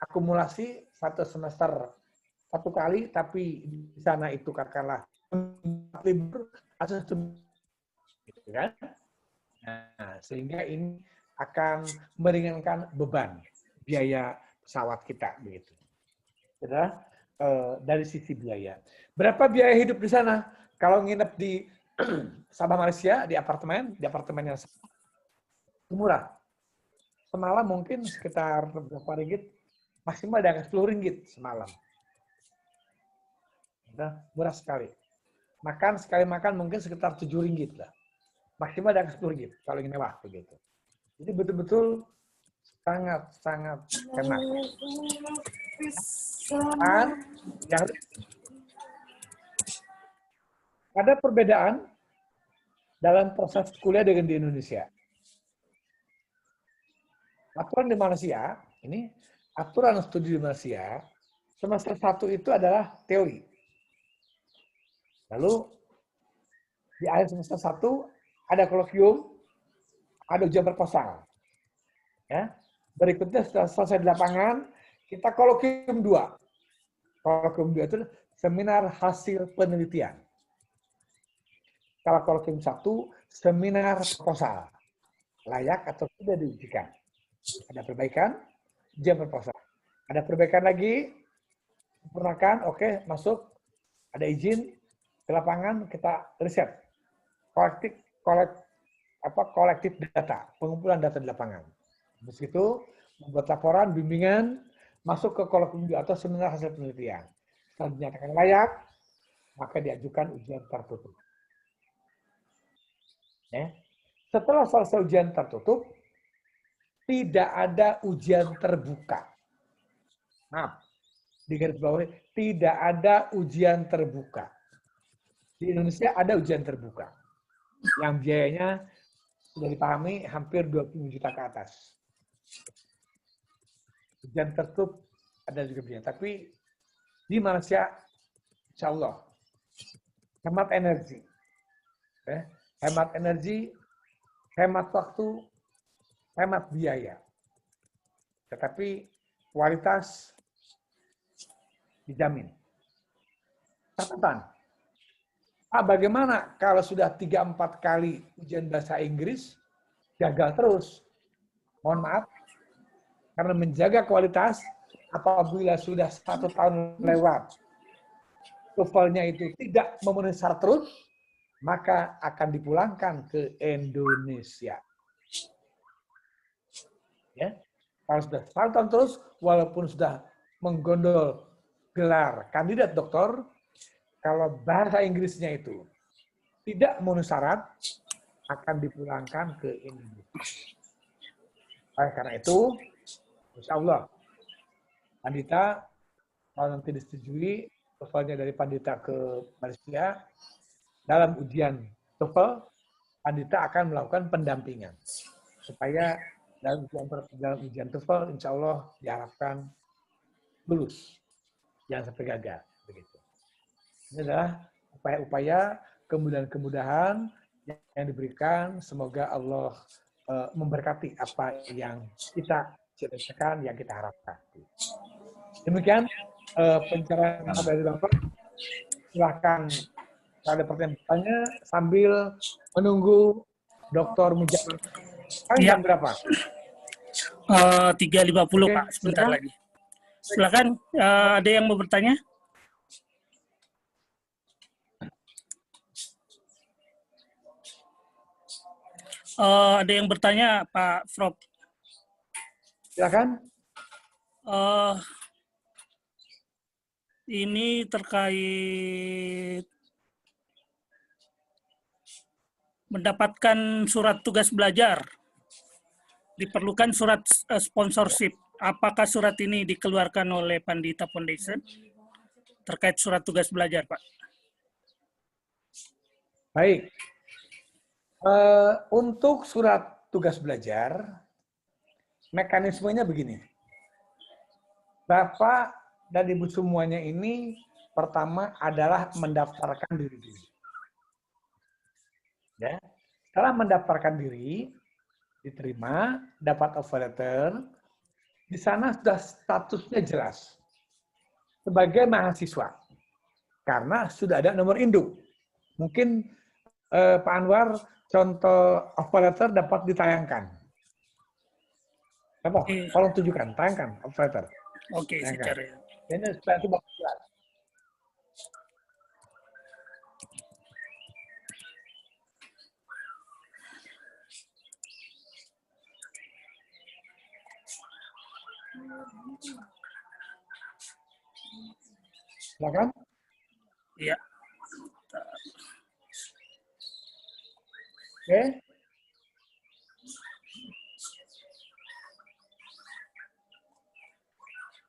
akumulasi satu semester satu kali, tapi di sana itu katakanlah libur atau gitu kan. Nah, sehingga ini akan meringankan beban biaya pesawat kita begitu. Sudah dari sisi biaya. Berapa biaya hidup di sana? Kalau nginep di Sabah Malaysia di apartemen yang murah. Semalam mungkin sekitar berapa ringgit? Maksimal ada 10 ringgit semalam. Nah, murah sekali. Sekali makan mungkin sekitar 7 ringgit lah. Maksimal ada 10 ringgit kalau ingin mewah begitu. Jadi betul-betul sangat hemat. Dan yang ada perbedaan dalam proses kuliah dengan di Indonesia. Aturan di Malaysia, ini aturan studi di Malaysia, semester 1 itu adalah teori. Lalu di akhir semester 1 ada kolokium, ada ujian proposal. Ya. Berikutnya setelah selesai di lapangan, kita kolokium 2. Kolokium 2 itu seminar hasil penelitian. Kalau kolokium 1, seminar proposal. Layak atau tidak diujikan. Ada perbaikan, ujian proposal. Ada perbaikan lagi, sempurnakan, oke, masuk, ada izin, ke lapangan kita riset. Kolektif data, pengumpulan data di lapangan. Habis itu, membuat laporan, bimbingan, masuk ke kolokium atau seminar hasil penelitian. Setelah dinyatakan layak, maka diajukan ujian tertutup. Ya. Setelah selesai ujian tertutup, tidak ada ujian terbuka. Maaf, di garis bawah, tidak ada ujian terbuka. Di Indonesia ada ujian terbuka, yang biayanya sudah dipahami hampir 20 juta ke atas. Ujian tertutup ada juga biaya, tapi di Malaysia, insya Allah, hemat energi. Hemat energi, hemat waktu, hemat biaya. Tetapi kualitas dijamin. Catatan. Bagaimana kalau sudah 3-4 kali ujian bahasa Inggris, gagal terus? Mohon maaf, karena menjaga kualitas, apabila sudah 1 tahun lewat, TOEFL-nya itu tidak memenuhi syarat terus, maka akan dipulangkan ke Indonesia. Ya, kalau sudah 1 tahun terus, walaupun sudah menggondol gelar kandidat doktor, kalau bahasa Inggrisnya itu tidak memenuhi syarat, akan dipulangkan ke Indonesia. Oleh karena itu, insya Allah, Pandita, kalau nanti disetujui, TOEFL-nya dari Pandita ke Malaysia, dalam ujian TOEFL, Pandita akan melakukan pendampingan. Supaya dalam ujian TOEFL, insya Allah diharapkan lulus. Jangan sampai gagal. Begitu. Ini adalah upaya-upaya kemudahan-kemudahan yang diberikan. Semoga Allah memberkati apa yang kita cita-citakan, yang kita harapkan. Demikian pencerahan dari Bapak. Silakan kalau ada pertanyaan sambil menunggu Dr. Mujamar. Sekarang jam berapa? 3.50 Pak, sebentar lagi. Silakan, ada yang mau bertanya? Ada yang bertanya, Pak Prof. Silakan. Ini terkait mendapatkan surat tugas belajar. Diperlukan surat sponsorship. Apakah surat ini dikeluarkan oleh Pandita Foundation terkait surat tugas belajar, Pak? Baik. Untuk surat tugas belajar, mekanismenya begini. Bapak dan Ibu semuanya ini pertama adalah mendaftarkan diri dulu. Ya. Setelah mendaftarkan diri, diterima, dapat offer letter, di sana sudah statusnya jelas sebagai mahasiswa karena sudah ada nomor induk. Mungkin Pak Anwar contoh offer letter dapat ditayangkan. Apa? Tolong tunjukkan, tayangkan offer letter. Oke, Tayangkan. secara Ini supaya itu bagus jelas. Silakan. Iya. Oke.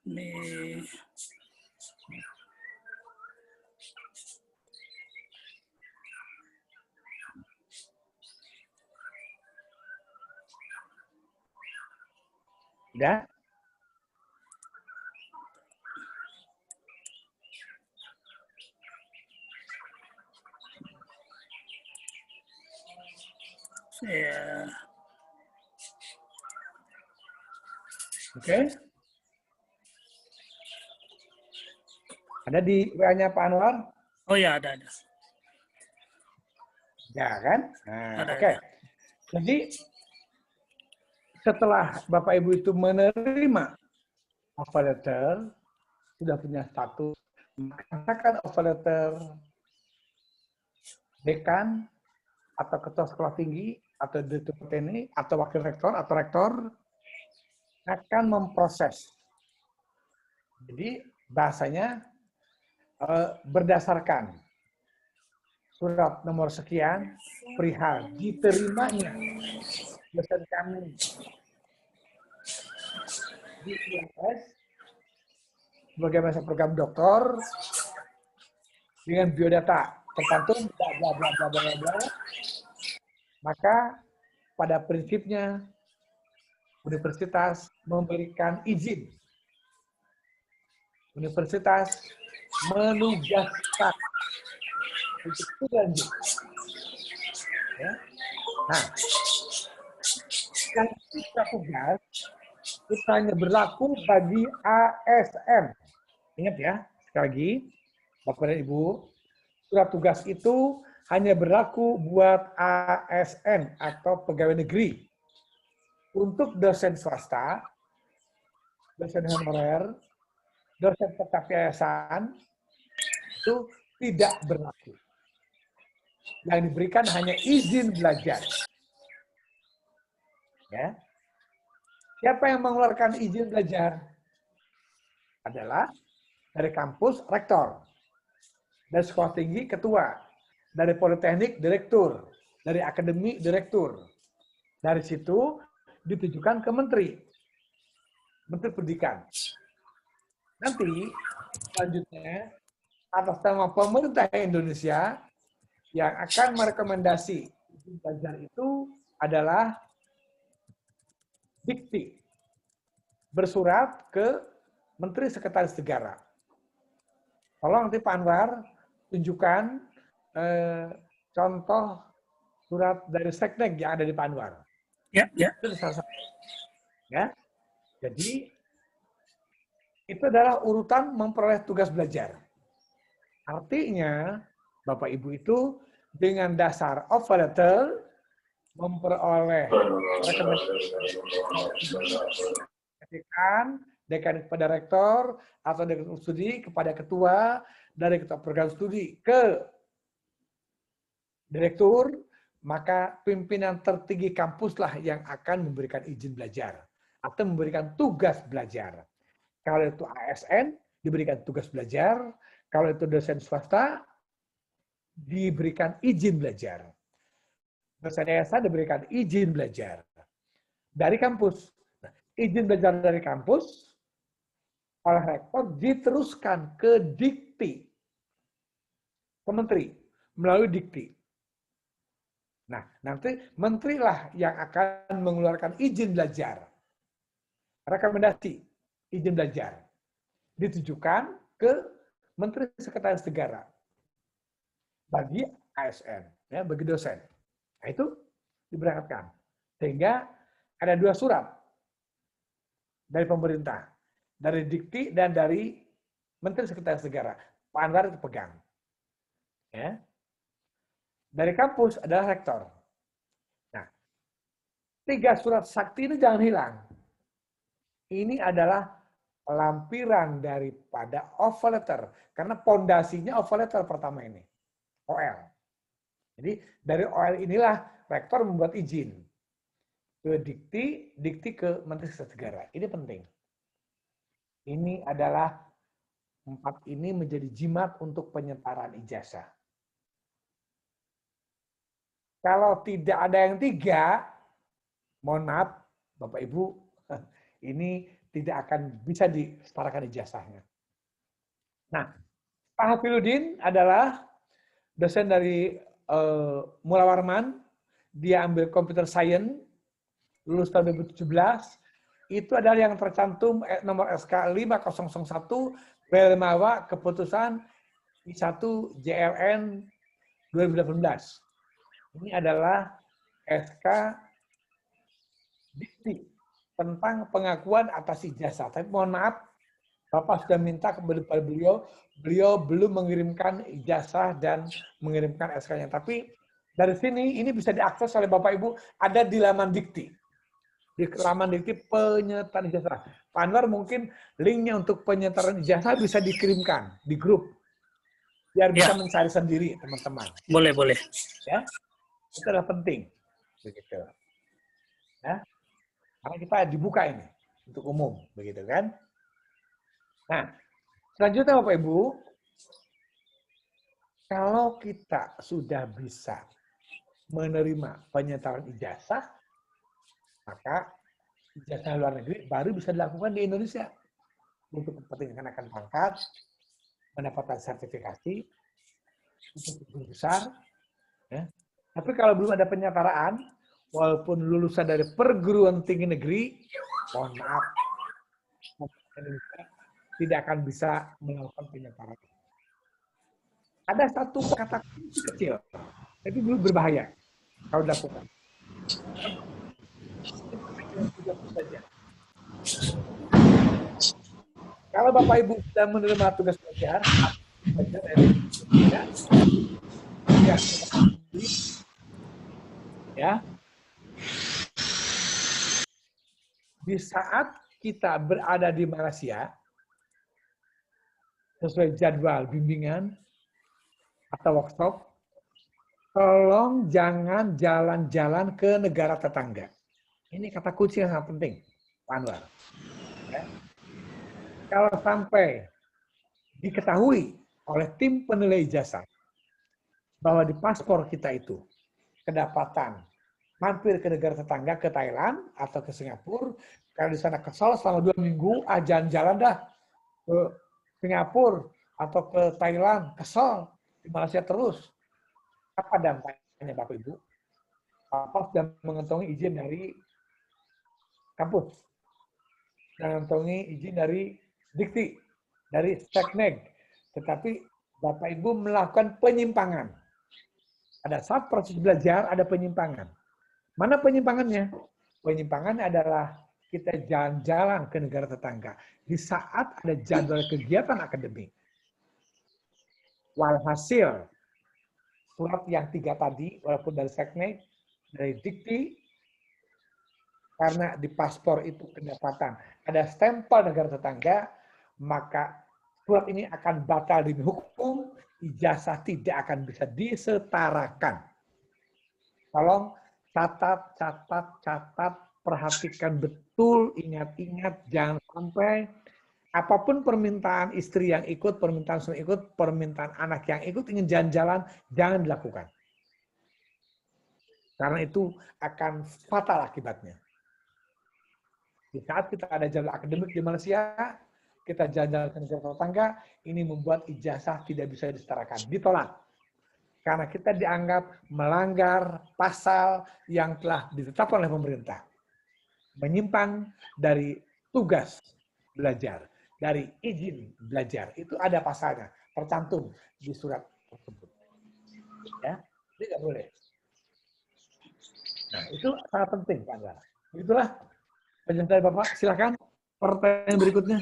Ini Udah? saya Oke. Ada di WA-nya Pak Anwar? oh ya ada. Ya kan? Nah, Ada. oke. Jadi setelah Bapak Ibu itu menerima offer letter, sudah punya status, mengatakan offer letter dekan atau ketua sekolah tinggi atau direktur teknik atau wakil rektor atau rektor akan memproses. Jadi bahasanya berdasarkan surat nomor sekian perihal diterimanya dosen kami di IMS sebagai masa program doktor dengan biodata tercantum bla bla bla bla bla bla, maka pada prinsipnya universitas memberikan izin, universitas menugaskan untuk studi lanjut. Ya. Nah, yang kita tugas itu hanya berlaku bagi ASN. Ingat ya, sekali lagi, Bapak dan Ibu, surat tugas itu hanya berlaku buat ASN atau pegawai negeri. Untuk dosen swasta, dosen honorer, dosen tetap yayasan, itu tidak berlaku. Yang diberikan hanya izin belajar. Ya. Siapa yang mengeluarkan izin belajar? Adalah dari kampus rektor, dari sekolah tinggi ketua, dari politeknik direktur, dari akademi direktur. Dari situ ditujukan ke menteri pendidikan. Nanti selanjutnya atas nama pemerintah Indonesia yang akan merekomendasi izin belajar itu adalah Dikti, bersurat ke Menteri Sekretaris Negara. Tolong nanti Pak Anwar tunjukkan contoh surat dari Seknek yang ada di Pak Anwar. Ya, ya. Itu salah satu. Ya. Jadi itu adalah urutan memperoleh tugas belajar. Artinya Bapak Ibu itu dengan dasar offer letter memperoleh rekomendasi dekan kepada rektor atau dekan studi kepada ketua, dari ketua program studi ke direktur, maka pimpinan tertinggi kampuslah yang akan memberikan izin belajar atau memberikan tugas belajar. Kalau itu ASN diberikan tugas belajar, kalau itu dosen swasta diberikan izin belajar. Dosen yayasan diberikan izin belajar dari kampus. Nah, izin belajar dari kampus oleh rektor diteruskan ke Dikti, ke menteri melalui Dikti. Nah, nanti menteri lah yang akan mengeluarkan izin belajar, rekomendasi izin belajar ditujukan ke Menteri Sekretaris Negara bagi ASN, ya, bagi dosen. Nah, itu diberangkatkan. Sehingga ada 2 surat dari pemerintah, dari Dikti dan dari Menteri Sekretaris Negara. Pak Anwar itu pegang. Ya. Dari kampus adalah rektor. Nah, 3 surat sakti ini jangan hilang. Ini adalah lampiran daripada offer letter. Karena pondasinya offer letter pertama ini. OL. Jadi dari OL inilah rektor membuat izin ke Dikti, Dikti ke Menteri Sekretaris Negara. Ini penting. Ini adalah 4 ini menjadi jimat untuk penyetaraan ijazah. Kalau tidak ada yang 3, mohon maaf, Bapak Ibu, ini tidak akan bisa disetarakan ijazahnya. Nah, Pak Hafiludin adalah dosen dari Mula Warman, dia ambil computer science, lulus tahun 2017, itu adalah yang tercantum nomor SK 5001 Belmawa keputusan I1 JLN 2018. Ini adalah SK Dikti tentang pengakuan atas ijazah. Tapi mohon maaf, Bapak sudah minta kepada beliau, beliau belum mengirimkan ijazah dan mengirimkan SK-nya. Tapi dari sini ini bisa diakses oleh Bapak Ibu, ada di laman Dikti. Di laman Dikti penyetaraan ijazah. Pak Anwar mungkin linknya untuk penyetaraan ijazah bisa dikirimkan di grup. Biar bisa mencari sendiri, teman-teman. Boleh. Ya, itu adalah penting. Begitu. Ya. Karena kita dibuka ini untuk umum, begitu kan? Nah, selanjutnya Bapak Ibu, kalau kita sudah bisa menerima penyetaraan ijazah, maka ijazah luar negeri baru bisa dilakukan di Indonesia untuk kepentingan kenaikan pangkat, mendapatkan sertifikasi, untuk guru besar. Ya. Tapi kalau belum ada penyetaraan, walaupun lulusan dari perguruan tinggi negeri, mohon maaf, Indonesia tidak akan bisa melakukan penyetaraan. Ada satu kata kunci kecil, tapi belum berbahaya kalau dilakukan. Kalau Bapak Ibu sudah menerima tugas belajar, ya, di saat kita berada di Malaysia, sesuai jadwal bimbingan atau workshop, tolong jangan jalan-jalan ke negara tetangga. Ini kata kunci yang sangat penting, Pak Anwar. Ya. Kalau sampai diketahui oleh tim penilai ijazah bahwa di paspor kita itu kedapatan mampir ke negara tetangga, ke Thailand atau ke Singapura, kalau di sana kesal selama 2 minggu, jalan-jalan dah ke Singapura atau ke Thailand, kesal di Malaysia terus. Apa dampaknya Bapak Ibu? Bapak sudah mengantongi izin dari kampus, mengantongi izin dari Dikti, dari Stekneg, tetapi Bapak Ibu melakukan penyimpangan. Ada saat proses belajar ada penyimpangan. Mana penyimpangannya? Penyimpangannya adalah kita jalan-jalan ke negara tetangga di saat ada jadwal kegiatan akademik. Walhasil, surat yang 3 tadi, walaupun dari Seknek, dari Dikti, karena di paspor itu kedapatan ada stempel negara tetangga, maka surat ini akan batal demi hukum, ijazah tidak akan bisa disetarakan. Tolong catat, perhatikan betul, ingat-ingat, jangan sampai apapun permintaan istri yang ikut, permintaan suami ikut, permintaan anak yang ikut, ingin jalan-jalan, jangan dilakukan. Karena itu akan fatal akibatnya. Di saat kita ada jadwal akademik di Malaysia, kita jalan-jalan ke negara tetangga, ini membuat ijazah tidak bisa disetarakan, ditolak. Karena kita dianggap melanggar pasal yang telah ditetapkan oleh pemerintah. Menyimpang dari tugas belajar, dari izin belajar. Itu ada pasalnya, tercantum di surat tersebut. Ya, ini nggak boleh. Nah, itu sangat penting, Pak Anwar. Itulah penjelasan Bapak. Silakan Pertanyaan berikutnya.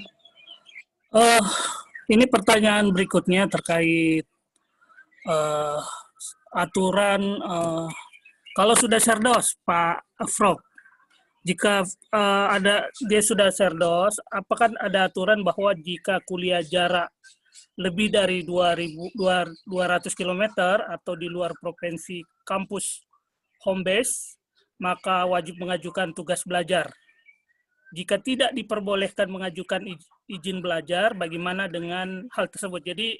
Ini pertanyaan berikutnya terkait aturan kalau sudah serdos, Pak Frog. Jika dia sudah serdos, apakah ada aturan bahwa jika kuliah jarak lebih dari 200 km atau di luar provinsi kampus home base, maka wajib mengajukan tugas belajar. Jika tidak diperbolehkan mengajukan izin belajar, bagaimana dengan hal tersebut? Jadi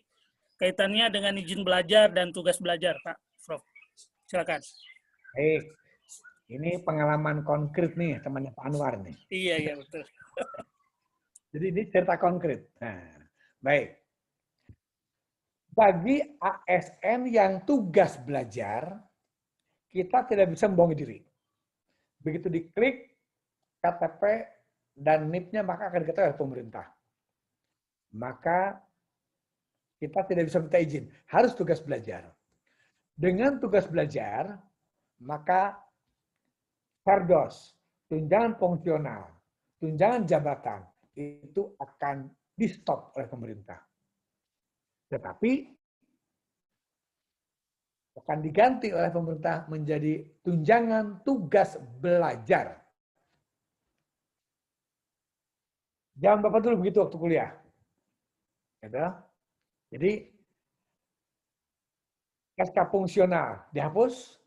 kaitannya dengan izin belajar dan tugas belajar, Pak Prof. Silakan. Baik, ini pengalaman konkret nih temannya Pak Anwar nih. Iya betul. Jadi ini cerita konkret. Nah, baik. Bagi ASN yang tugas belajar, kita tidak bisa membohongi diri. Begitu diklik KTP dan NIP-nya maka akan diketahui oleh pemerintah. Maka kita tidak bisa minta izin, harus tugas belajar. Dengan tugas belajar, maka Perdos, tunjangan fungsional, tunjangan jabatan, itu akan di-stop oleh pemerintah. Tetapi akan diganti oleh pemerintah menjadi tunjangan tugas belajar. Jangan Bapak dulu begitu waktu kuliah. Gitu. Jadi, SK fungsional dihapus,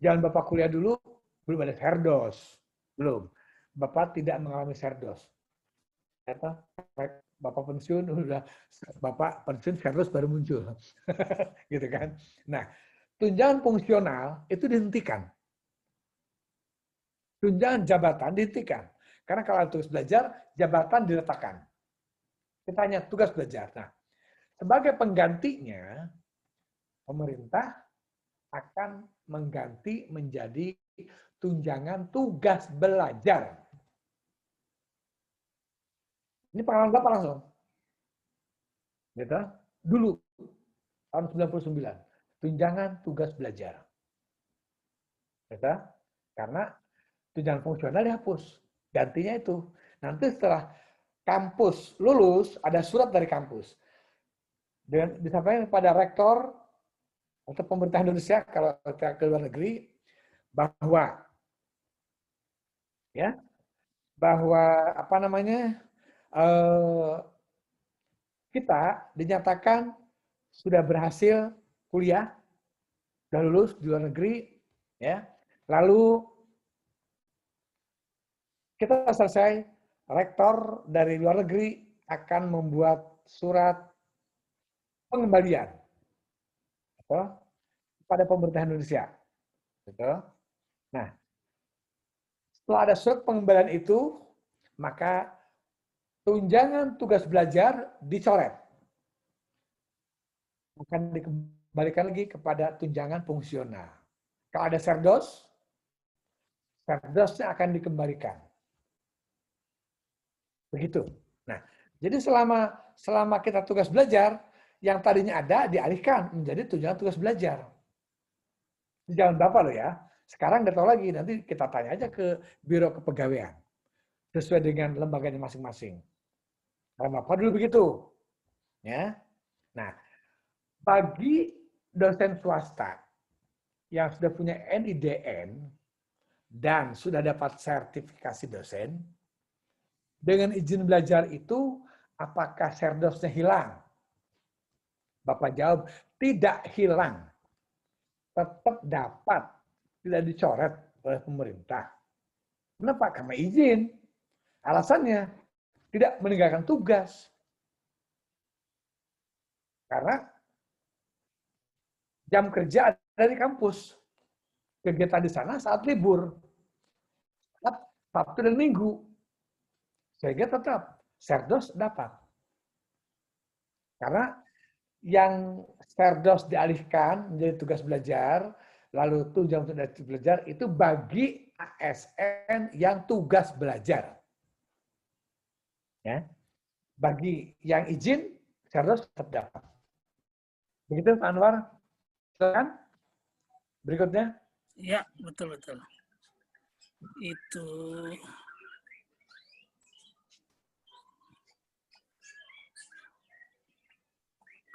jangan Bapak kuliah dulu, belum ada serdos. Belum. Bapak tidak mengalami serdos. Bapak pensiun, udah Bapak pensiun, serdos baru muncul. Gitu kan. Nah, tunjangan fungsional itu dihentikan. Tunjangan jabatan dihentikan. Karena kalau tugas belajar, jabatan diletakkan. Kita hanya tugas belajar. Nah, sebagai penggantinya, pemerintah akan mengganti menjadi tunjangan tugas belajar. Ini pengalaman Bapak langsung. Gitu. Dulu, tahun 99. Tunjangan tugas belajar. Gitu. Karena tunjangan fungsional dihapus. Gantinya itu. Nanti setelah kampus lulus, ada surat dari kampus. Dan disampaikan kepada rektor atau pemerintah Indonesia kalau ke luar negeri bahwa apa namanya kita dinyatakan sudah berhasil kuliah, sudah lulus di luar negeri, ya. Lalu kita selesai, rektor dari luar negeri akan membuat surat pengembalian kepada pemerintah Indonesia. Nah, setelah ada surat pengembalian itu, maka tunjangan tugas belajar dicoret. Akan dikembalikan lagi kepada tunjangan fungsional. Kalau ada serdos, serdosnya akan dikembalikan. Begitu. Nah, jadi selama kita tugas belajar, yang tadinya ada dialihkan menjadi tunjangan tugas belajar. Jangan Bapak loh ya. Sekarang nggak tahu lagi, nanti kita tanya aja ke Biro Kepegawaian. Sesuai dengan lembaganya masing-masing. Karena Bapak dulu begitu. Ya. Nah, bagi dosen swasta yang sudah punya NIDN dan sudah dapat sertifikasi dosen, dengan izin belajar itu, apakah serdosnya hilang? Bapak jawab, tidak hilang. Tetap dapat, tidak dicoret oleh pemerintah. Kenapa? Karena izin. Alasannya, tidak meninggalkan tugas. Karena jam kerja ada di kampus. Kegiatan di sana saat libur. Saat Sabtu dan Minggu. Sehingga tetap, serdos dapat. Karena yang serdos dialihkan menjadi tugas belajar, lalu tunjangan tugas belajar itu bagi ASN yang tugas belajar. Ya. Bagi yang izin, serdos tetap dapat. Begitu Pak Anwar? Silakan. Berikutnya. Ya, betul. Itu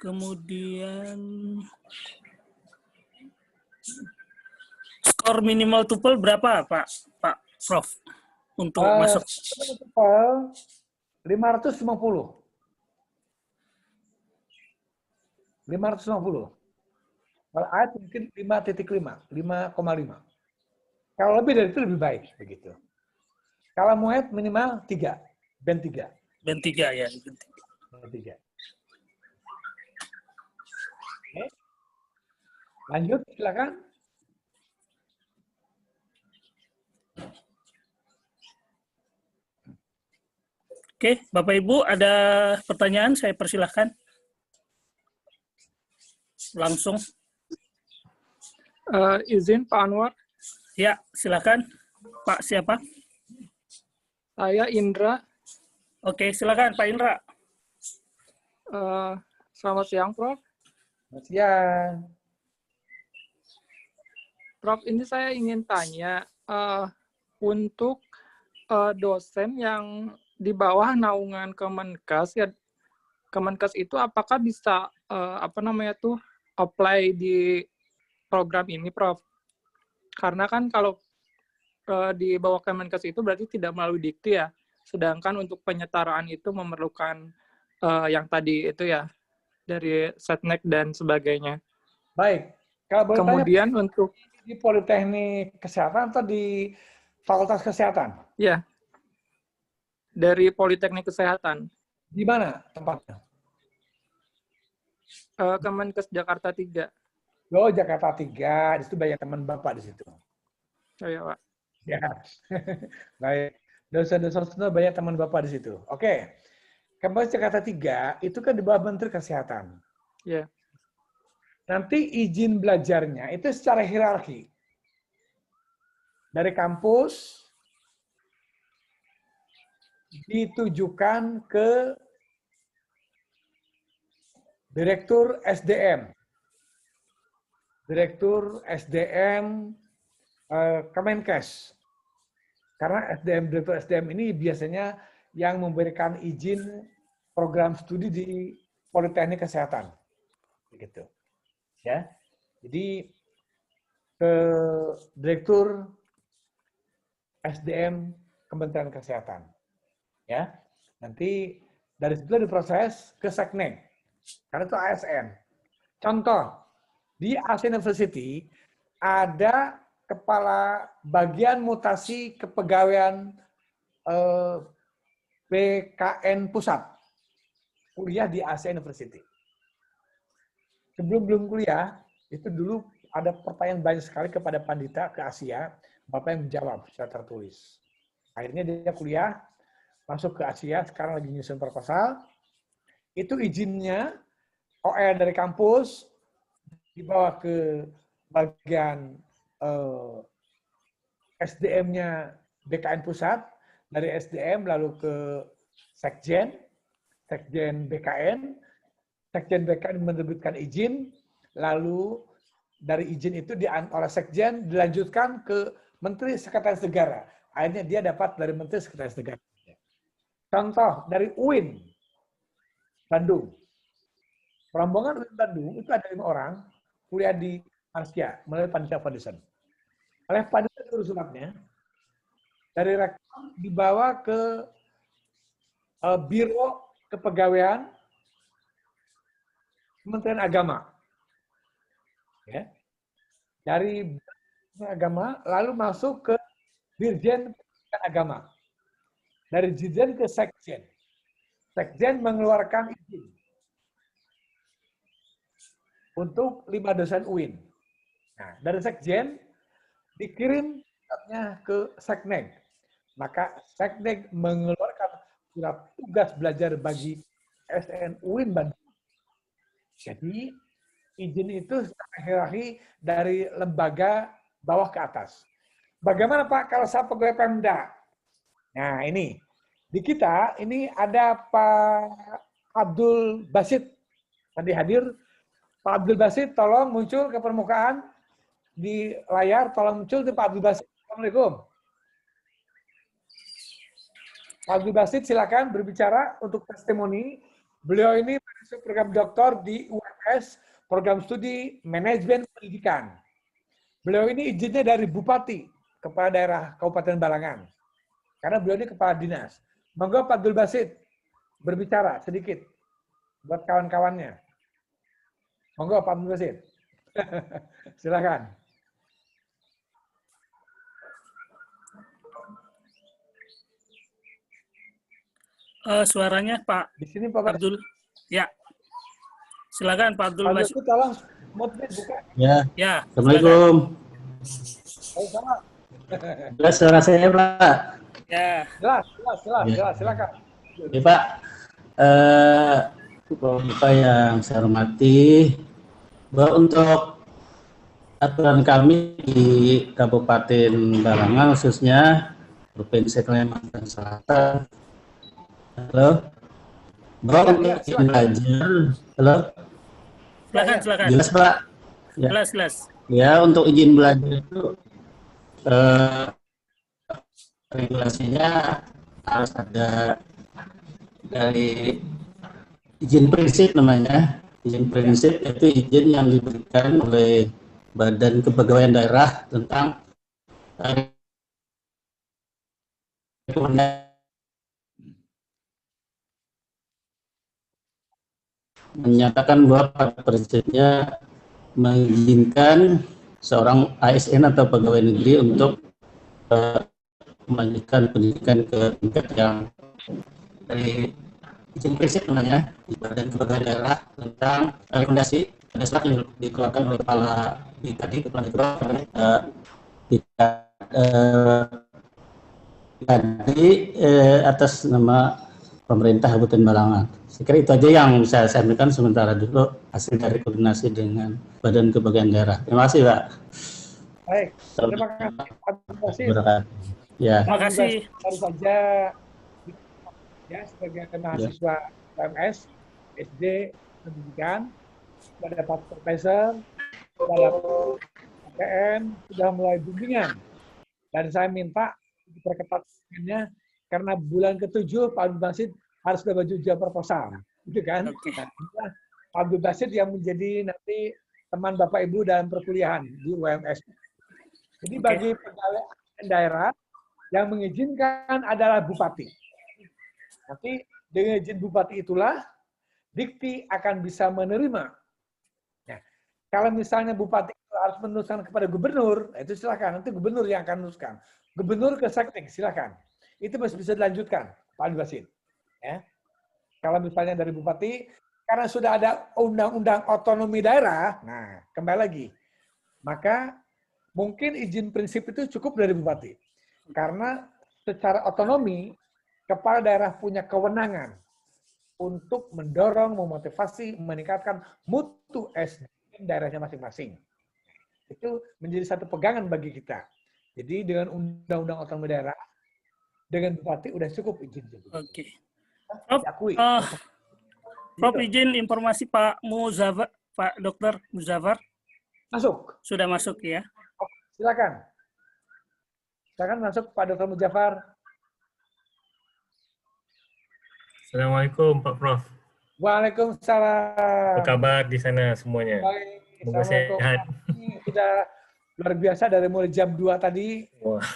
Kemudian skor minimal TOEFL berapa, Pak Prof, untuk masuk? 550. 550. Kalau IELTS mungkin 5,5, 5,5. Kalau lebih dari itu lebih baik begitu. Kalau MUET minimal 3, band 3. Band 3 ya. Band 3. Oke. Lanjut, silakan. Oke, Bapak Ibu ada pertanyaan, saya persilahkan. Langsung. Izin Pak Anwar. Ya, silakan. Pak siapa? Saya Indra. Oke, silakan Pak Indra. Selamat siang, Prof. Selamat siang. Prof, ini saya ingin tanya, untuk dosen yang di bawah naungan Kemenkes, ya, Kemenkes itu apakah bisa apply di program ini, Prof? Karena kan kalau di bawah Kemenkes itu berarti tidak melalui dikti ya, sedangkan untuk penyetaraan itu memerlukan yang tadi itu ya, dari setnek dan sebagainya. Baik. Kalau boleh Kemudian tanya, untuk di Politeknik Kesehatan atau di Fakultas Kesehatan? ya, dari Politeknik Kesehatan. Di mana tempatnya? Kemenkes Jakarta 3. Oh, Jakarta 3. Di situ banyak teman Bapak di situ. Oh ya, Pak. Ya. Baik. Dosen-dosen semua banyak teman Bapak di situ. Oke. Kemenkes Jakarta 3 itu kan di bawah Menteri Kesehatan. Ya. Nanti izin belajarnya itu secara hierarki. Dari kampus ditujukan ke Direktur SDM. Direktur SDM Kemenkes. Karena Direktur SDM ini biasanya yang memberikan izin program studi di Politeknik Kesehatan. Begitu. Ya. Jadi ke Direktur SDM Kementerian Kesehatan. Ya. Nanti dari situ diproses ke Seknek. Karena itu ASN. Contoh, di ASN University ada kepala bagian mutasi kepegawaian BKN Pusat. Kuliah di ASN University. Sebelum belum kuliah, itu dulu ada pertanyaan banyak sekali kepada Pandita ke Asia, Bapak yang menjawab secara tertulis. Akhirnya dia kuliah, masuk ke Asia, sekarang lagi nyusun proposal. Itu izinnya OL dari kampus dibawa ke bagian SDM-nya BKN Pusat, dari SDM lalu ke Sekjen BKN, Sekjen BKN menerbitkan izin, lalu dari izin itu oleh Sekjen dilanjutkan ke Menteri Sekretaris Negara. Akhirnya dia dapat dari Menteri Sekretaris Negara. Contoh dari UIN, Bandung. Rombongan UIN Bandung itu ada 5 orang kuliah di Asia melalui Panitia Foundation. Oleh Panitia turun suratnya dari rektor dibawa ke Biro Kepegawaian Kementerian Agama. Ya. Dari Agama lalu masuk ke Dirjen Pendidikan Agama. Dari Dirjen ke Sekjen. Sekjen mengeluarkan izin untuk 5 dosen UIN. Nah, dari Sekjen dikirim suratnya ke Seknek. Maka Seknek mengeluarkan surat tugas belajar bagi SN UIN Bandung. Jadi izin itu hierarki dari lembaga bawah ke atas. Bagaimana Pak kalau saya pegawai Pemda? Nah ini, di kita ini ada Pak Abdul Basit. Tadi hadir. Pak Abdul Basit tolong muncul ke permukaan di layar, tolong muncul di Pak Abdul Basit. Assalamualaikum. Pak Abdul Basit silakan berbicara untuk testimoni Beliau ini masuk program doktor di UMS, program studi manajemen pendidikan. Beliau ini izinnya dari Bupati, Kepala Daerah Kabupaten Balangan. Karena beliau ini Kepala Dinas. Monggo Pak Abdul Basit berbicara sedikit buat kawan-kawannya. Monggo Pak Abdul Basit. Silakan. Suaranya Pak Di sini Pak Abdul. Ya. Silakan Pak Abdul Pak Basit. Abdul, tolong mute buka. Ya. Ya. Assalamualaikum. Sama. Jelas suara saya, Pak. Ya. Jelas, Ya. silakan. Ya, Pak. Bapak yang saya hormati, bahwa untuk aturan kami di Kabupaten Balangan khususnya Provinsi Kalimantan Selatan, halo, bahwa untuk izin belajar, halo, Silakan. jelas Pak. Ya. Jelas. Ya, untuk izin belajar itu regulasinya harus ada dari izin prinsip namanya. Izin prinsip itu izin yang diberikan oleh Badan Kepegawaian Daerah tentang menyatakan bahwa pada prinsipnya mengizinkan seorang ASN atau pegawai negeri untuk melanjutkan pendidikan ke tingkat yang dari izin prinsip namanya di Badan Kepegawaian Daerah tentang rekomendasi ada surat yang dikeluarkan oleh kepala BKD, kepala BKD atas nama pemerintah Kabupaten Balangan. Saya kira itu aja yang saya sampaikan sementara dulu hasil dari koordinasi dengan Badan Kepegawaian Daerah. Terima kasih, Pak. Baik, terima kasih Pak Basit. Ya. Terima kasih. Baru saja ya sebagai mahasiswa UMS SD pendidikan pada Pak Profesor, pada PN sudah mulai bimbingan dan saya minta diperketat karena bulan ke-7 Pak Abdul Basit harus dapat ujian proposal, gitu kan? Nah, Pak Abdul Basit yang menjadi nanti teman Bapak Ibu dalam perkuliahan di UMS. Jadi bagi pegawai daerah yang mengizinkan adalah bupati. Nanti dengan izin bupati itulah Dikti akan bisa menerima. Nah, kalau misalnya bupati harus meneruskan kepada gubernur, itu silakan. Nanti gubernur yang akan meneruskan. Gubernur ke seknek, silakan. Itu masih bisa dilanjutkan, Pak Abdul Basit. Ya. Kalau misalnya dari bupati, karena sudah ada undang-undang otonomi daerah, nah kembali lagi, maka mungkin izin prinsip itu cukup dari bupati. Karena secara otonomi, kepala daerah punya kewenangan untuk mendorong, memotivasi, meningkatkan mutu SDM daerahnya masing-masing. Itu menjadi satu pegangan bagi kita. Jadi dengan undang-undang otonomi daerah, dengan bupati udah cukup izin. Oke. Prof, izin informasi Pak Muzafar, Pak Dr. Muzafar. Masuk. Sudah masuk ya. Silakan. Silakan masuk Pak Dr. Muzafar. Assalamualaikum Pak Prof. Waalaikumsalam. Apa kabar di sana semuanya? Baik. Semoga sehat. Sudah luar biasa dari mulai jam 2 tadi. Wah.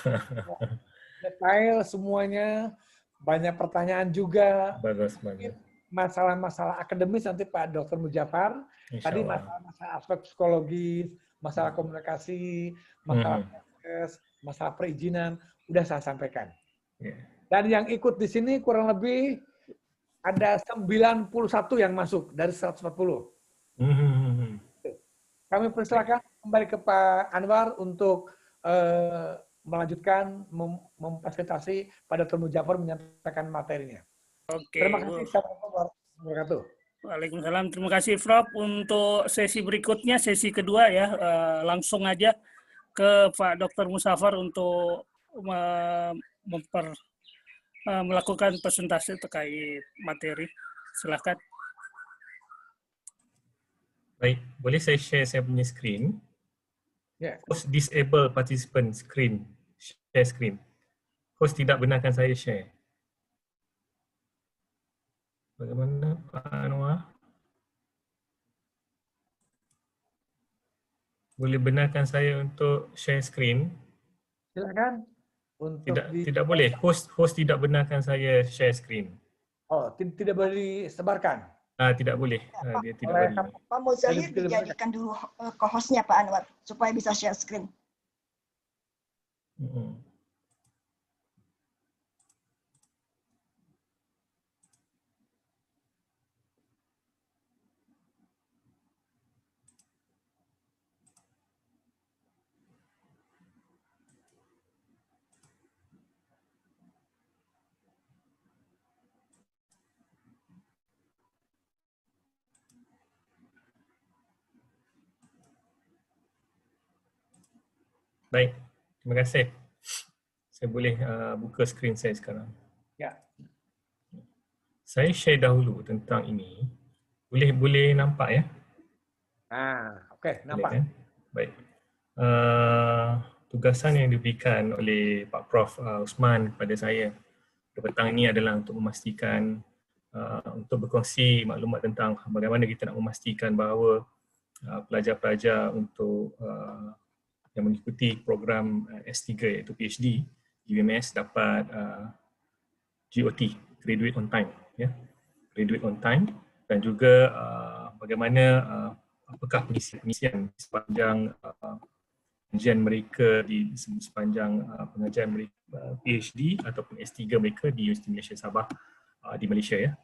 Detail semuanya. Banyak pertanyaan juga. Bagus banget. Masalah-masalah akademis nanti Pak Dr. Muzafar. Tadi masalah-masalah aspek psikologis, masalah komunikasi, masalah proses, masalah perizinan, udah saya sampaikan. Yeah. Dan yang ikut di sini kurang lebih ada 91 yang masuk dari 140. Kami persilakan kembali ke Pak Anwar untuk melanjutkan memfasilitasi pada Dr. Muzafar menyampaikan materinya. Oke. Terima kasih. Assalamualaikum warahmatullahi wabarakatuh. Waalaikumsalam. Terima kasih Prof. Untuk sesi berikutnya, sesi kedua ya, langsung aja ke Pak Dr. Muzafar untuk melakukan presentasi terkait materi. Silakan. Baik, boleh saya share saya punya screen? Ya. Host disable participant screen, share screen. Host tidak benarkan saya share. Bagaimana Pak Anwar? Boleh benarkan saya untuk share screen? Silakan untuk Tidak boleh. Host tidak benarkan saya share screen. tidak boleh disebarkan Tidak boleh. Dia tidak oleh bagi. Pak Muzahir Tidak boleh. dijadikan dulu co-hostnya Pak Anwar supaya bisa share screen. Baik, terima kasih. Saya boleh buka skrin saya sekarang. Ya. Saya share dahulu tentang ini. Boleh nampak ya? Oke, Boleh nampak. kan? Baik. Tugasan yang diberikan oleh Pak Prof Usman kepada saya pada petang ini adalah untuk memastikan untuk berkongsi maklumat tentang bagaimana kita nak memastikan bahawa pelajar-pelajar untuk yang mengikuti program S3 iaitu PhD di UMS dapat GOT, Graduate on Time, ya, Graduate on Time, dan juga bagaimana apakah pengisian sepanjang pengajian mereka di sepanjang pengajian mereka PhD ataupun S3 mereka di Universiti Malaysia Sabah di Malaysia, ya.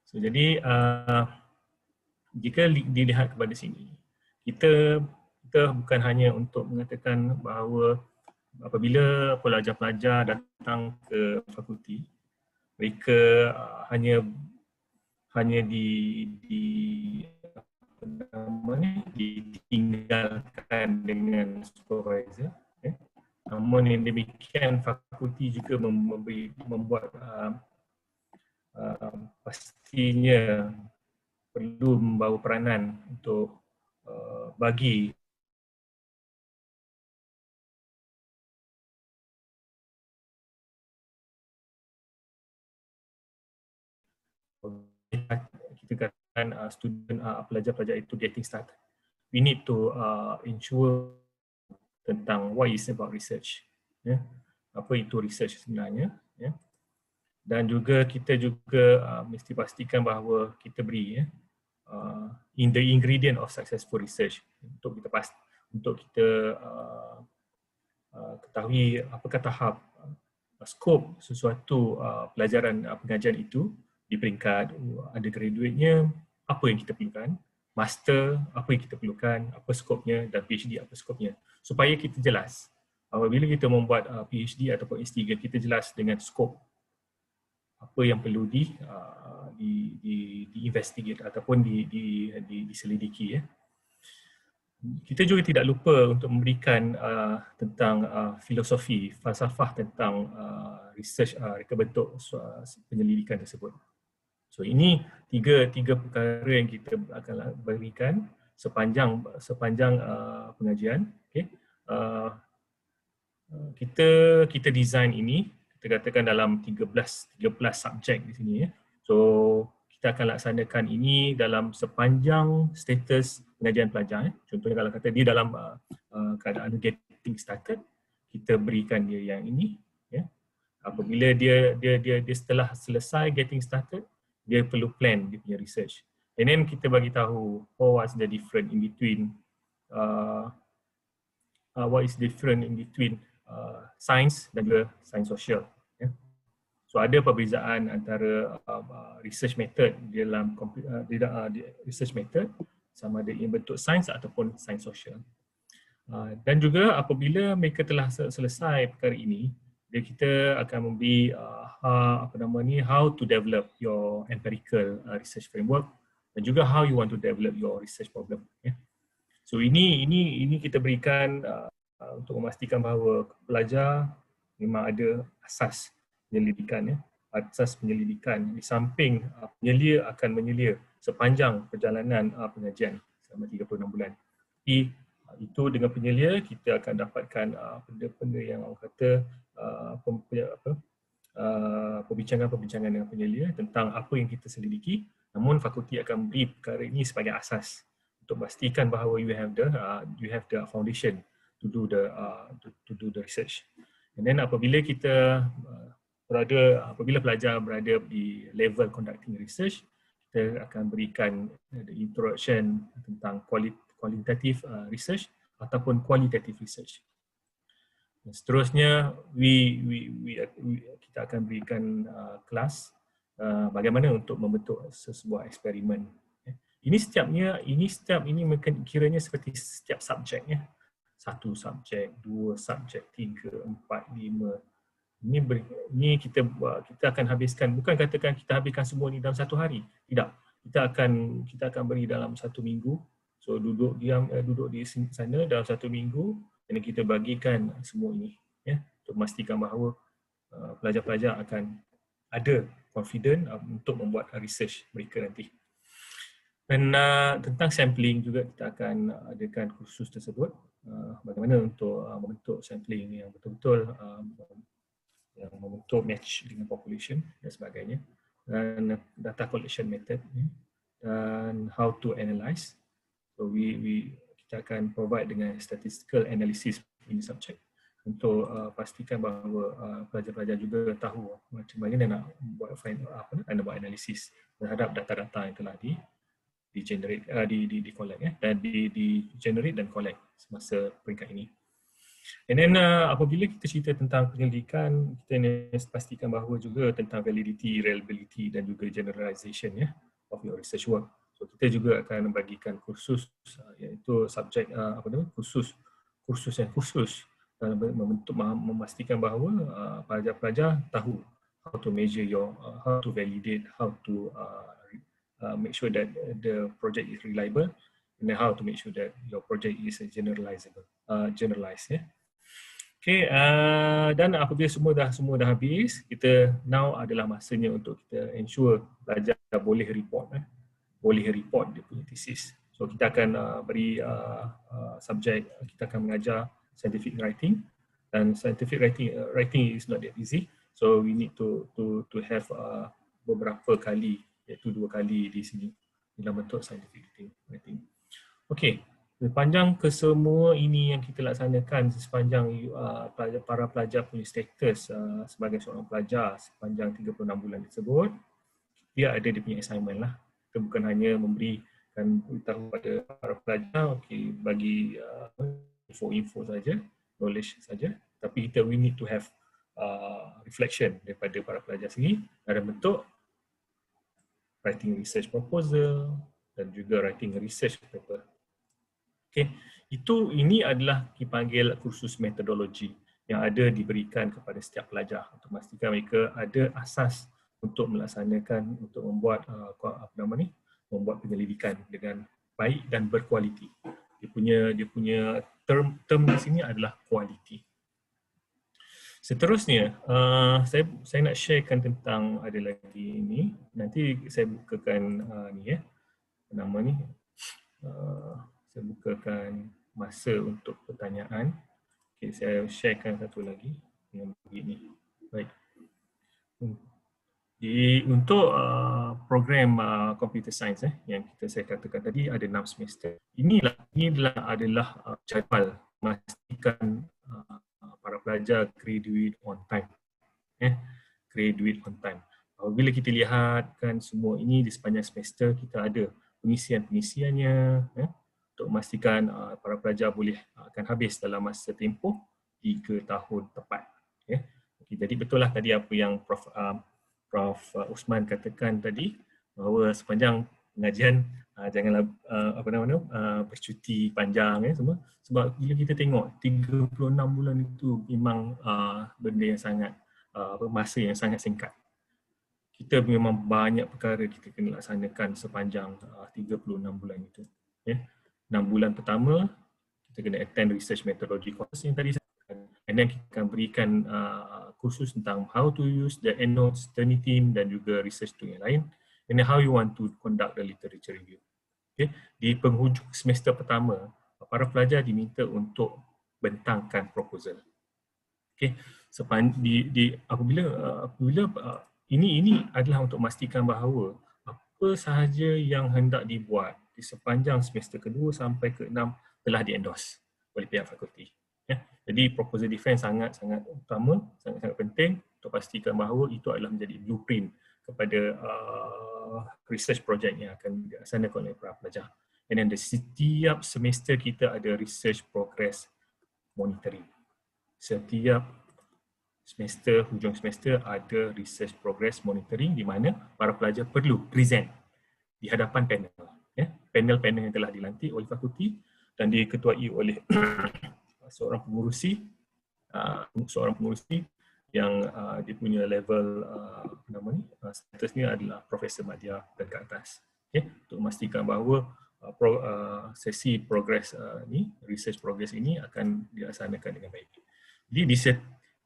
So jadi jika dilihat kepada sini, kita bukan hanya untuk mengatakan bahawa apabila pelajar-pelajar datang ke fakulti, mereka hanya ditinggalkan dengan supervisor. Namun yang demikian, fakulti juga membuat pastinya perlu membawa peranan untuk bagi kita katakan pelajar-pelajar itu getting started. We need to ensure tentang what is about research, ya. Apa itu research sebenarnya, ya. Dan juga kita juga mesti pastikan bahawa kita beri, ya, in the ingredient of successful research untuk kita ketahui apakah tahap skop sesuatu pelajaran pengajian itu di peringkat undergraduate-nya, apa yang kita perlukan, master apa yang kita perlukan, apa skopnya, dan PhD apa skopnya, supaya kita jelas apabila kita membuat PhD ataupun S3, kita jelas dengan skop apa yang perlu di-investigate ataupun diselidiki, ya. Kita juga tidak lupa untuk memberikan tentang filosofi, falsafah tentang research, reka bentuk penyelidikan tersebut. So ini tiga perkara yang kita akan berikan sepanjang pengajian. Okay. Kita design ini, kita katakan dalam 13 subjek di sini, ya. So kita akan laksanakan ini dalam sepanjang status pengajian pelajar. Contohnya kalau kata dia dalam keadaan getting started, kita berikan dia yang ini, ya. Apabila dia setelah selesai getting started, dia perlu plan dia punya research. And then kita bagi tahu what's the difference in between science dan juga science social, ya. So ada perbezaan antara research method dalam research method sama ada in bentuk sains ataupun sains sosial. Dan juga apabila mereka telah selesai perkara ini, kita akan memberi how to develop your empirical research framework dan juga how you want to develop your research problem, ya. So ini kita berikan untuk memastikan bahawa pelajar memang ada asas penyelidikan, ya. Asas penyelidikan di samping penyelia akan menyelia sepanjang perjalanan pengajian selama 36 bulan. Tapi itu dengan penyelia kita akan dapatkan benda-benda yang orang kata perbincangan-perbincangan dengan penyelia tentang apa yang kita selidiki, namun fakulti akan beri perkara ini sebagai asas untuk memastikan bahawa you have the foundation to do the research. And then apabila pelajar berada di level conducting research, kita akan berikan the introduction tentang qualitative research ataupun qualitative research. Dan seterusnya kita akan berikan kelas bagaimana untuk membentuk sebuah eksperimen. Ini mungkin kiranya seperti setiap subjek ya. 1 subjek, 2 subjek, 3, 4, 5. Ini kita akan habiskan, bukan katakan kita habiskan semua ni dalam 1 hari. Tidak. Kita akan beri dalam 1 minggu. So duduk di sana dalam 1 minggu dan kita bagikan semua ini ya, untuk memastikan bahawa pelajar-pelajar akan ada confident untuk membuat research mereka nanti. Dan tentang sampling juga kita akan adakan kursus tersebut, bagaimana untuk membentuk sampling yang betul-betul yang membentuk match dengan population dan sebagainya, dan data collection method dan how to analyze. So kita akan provide dengan statistical analysis ini subject untuk pastikan bahawa pelajar-pelajar juga tahu macam mana nak buat analisis terhadap data-data yang telah di-generate, di-collect dan di-generate dan collect semasa peringkat ini. And then apabila kita cerita tentang penyelidikan, kita nak pastikan bahawa juga tentang validity, reliability dan juga generalization ya of your research work. So kita juga akan bagikan kursus iaitu subjek kursus yang khusus untuk memastikan bahawa pelajar-pelajar tahu how to measure how to validate, how to make sure that the project is reliable, and then how to make sure that your project is generalized ya. Okay, dan apabila semua dah habis, kita now adalah masanya untuk kita ensure pelajar boleh report dia punya thesis. So kita akan beri subjek, kita akan mengajar scientific writing, dan scientific writing is not that easy. So we need to have beberapa kali, iaitu 2 kali di sini dalam bentuk scientific writing. Okey, sepanjang kesemua ini yang kita laksanakan sepanjang para pelajar punya status sebagai seorang pelajar sepanjang 36 bulan tersebut, dia ada dia punya assignment lah. Kita bukan hanya memberikan tahu pada para pelajar, okey, bagi info saja, knowledge saja, tapi we need to have reflection daripada para pelajar sendiri dalam bentuk writing research proposal dan juga writing research paper. Okay. Ini adalah dipanggil kursus metodologi yang ada diberikan kepada setiap pelajar untuk memastikan mereka ada asas untuk melaksanakan, untuk membuat membuat penyelidikan dengan baik dan berkualiti. Dia punya term di sini adalah quality. Seterusnya, saya nak sharekan tentang ada lagi ini. Nanti saya bukakan saya bukakan masa untuk pertanyaan. Okay, saya sharekan satu lagi yang begini. Baik. Untuk program computer science yang saya katakan tadi ada 6 semester. Inilah adalah jadual memastikan para pelajar graduate on time. Graduate on time. Bila kita lihatkan semua ini di sepanjang semester, kita ada pengisian-pengisiannya untuk memastikan para pelajar akan habis dalam masa tempoh 3 tahun tepat. Okay, jadi betul lah tadi apa yang Prof Usman katakan tadi, bahawa sepanjang pengajian janganlah bercuti panjang semua, sebab bila kita tengok 36 bulan itu memang benda yang sangat masa yang sangat singkat. Kita memang banyak perkara kita kena laksanakan sepanjang 36 bulan itu. 6 bulan pertama kita kena attend research methodology course yang tadi saya katakan, and then kita akan berikan kursus tentang how to use the EndNotes, Turnitin dan juga research tool yang lain, and then how you want to conduct the literature review. Okay. Di penghujung semester pertama, para pelajar diminta untuk bentangkan proposal. Okay. apabila ini adalah untuk memastikan bahawa apa sahaja yang hendak dibuat di sepanjang semester kedua sampai ke-6 telah di-endorse oleh pihak fakulti. Ya. Jadi proposal defense sangat-sangat utama, sangat-sangat penting untuk pastikan bahawa itu adalah menjadi blueprint kepada research project yang akan dilaksanakan oleh para pelajar. Dan setiap semester kita ada research progress monitoring. Setiap semester, hujung semester ada research progress monitoring di mana para pelajar perlu present di hadapan panel. Ya. Panel-panel yang telah dilantik oleh fakulti dan diketuai oleh seorang pengurusi yang dia punya level status ni adalah Profesor Madya dan ke atas. Okay? Untuk memastikan bahawa sesi progress research progress ini akan dilaksanakan dengan baik. Jadi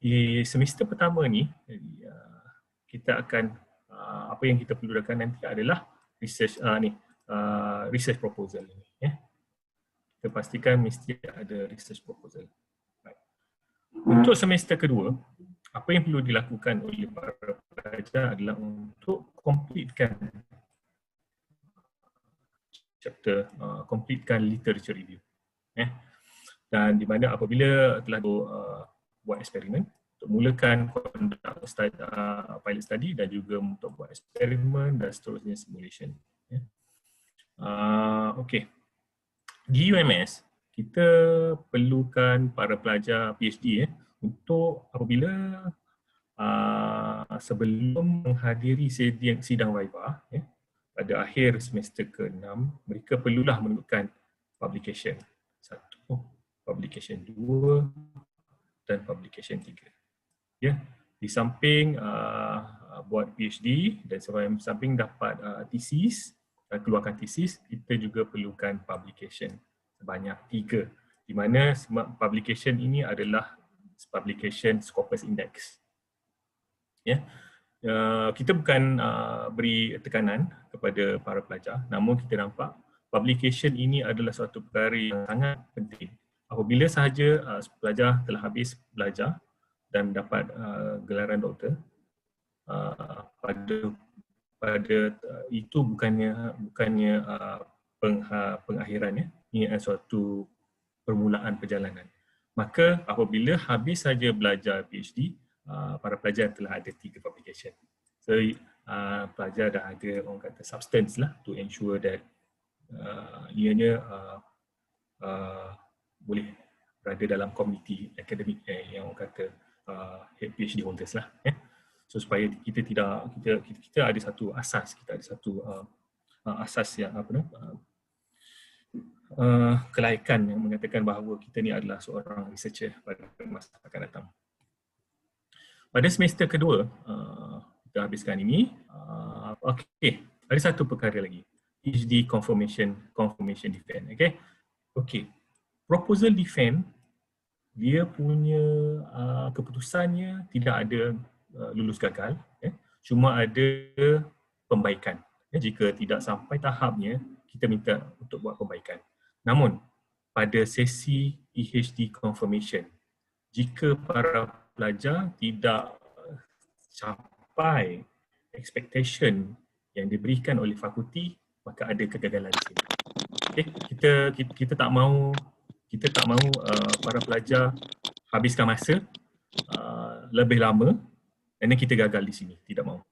di semester pertama ni kita akan apa yang kita perlu lakukan nanti adalah research proposal ini. Ya. Kita pastikan mesti ada research proposal. Baik. Untuk semester kedua, apa yang perlu dilakukan oleh para pelajar adalah untuk completekan literature review. Dan di mana apabila telah buat eksperimen, untuk mulakan pilot study dan juga untuk buat eksperimen dan seterusnya simulation. Okey. Di UMS, kita perlukan para pelajar PhD untuk apabila sebelum menghadiri sidang Viva pada akhir semester ke-6, mereka perlulah menunjukkan publication 1, publication 2 dan publication 3. Ya, di samping buat PhD dan samping dapat thesis, keluarkan thesis, kita juga perlukan publication sebanyak 3, di mana publication ini adalah publication Scopus Index. Ya. Kita bukan beri tekanan kepada para pelajar, namun kita nampak publication ini adalah suatu perkara yang sangat penting. Apabila sahaja pelajar telah habis belajar dan dapat gelaran doktor, pada itu bukannya pengakhiran, ya. Ini adalah suatu permulaan perjalanan. Maka apabila habis saja belajar PhD, para pelajar telah ada 3 publication. So pelajar dah ada orang kata substance lah to ensure that ianya boleh berada dalam komuniti akademik yang orang kata PhD holders lah. So supaya kita ada satu asas, kita ada satu asas yang kelaikan yang mengatakan bahawa kita ni adalah seorang researcher pada masa akan datang. Pada semester kedua, kita habiskan ini. Okey, ada satu perkara lagi. PhD confirmation defense. Okey. Proposal defense, dia punya keputusannya tidak ada lulus gagal, cuma ada pembaikan. Jika tidak sampai tahapnya, kita minta untuk buat pembaikan. Namun, pada sesi PhD confirmation, jika para pelajar tidak capai expectation yang diberikan oleh fakulti, maka ada kegagalan di sini. Kita tak mahu para pelajar habiskan masa lebih lama dan kita gagal di sini, tidak mahu.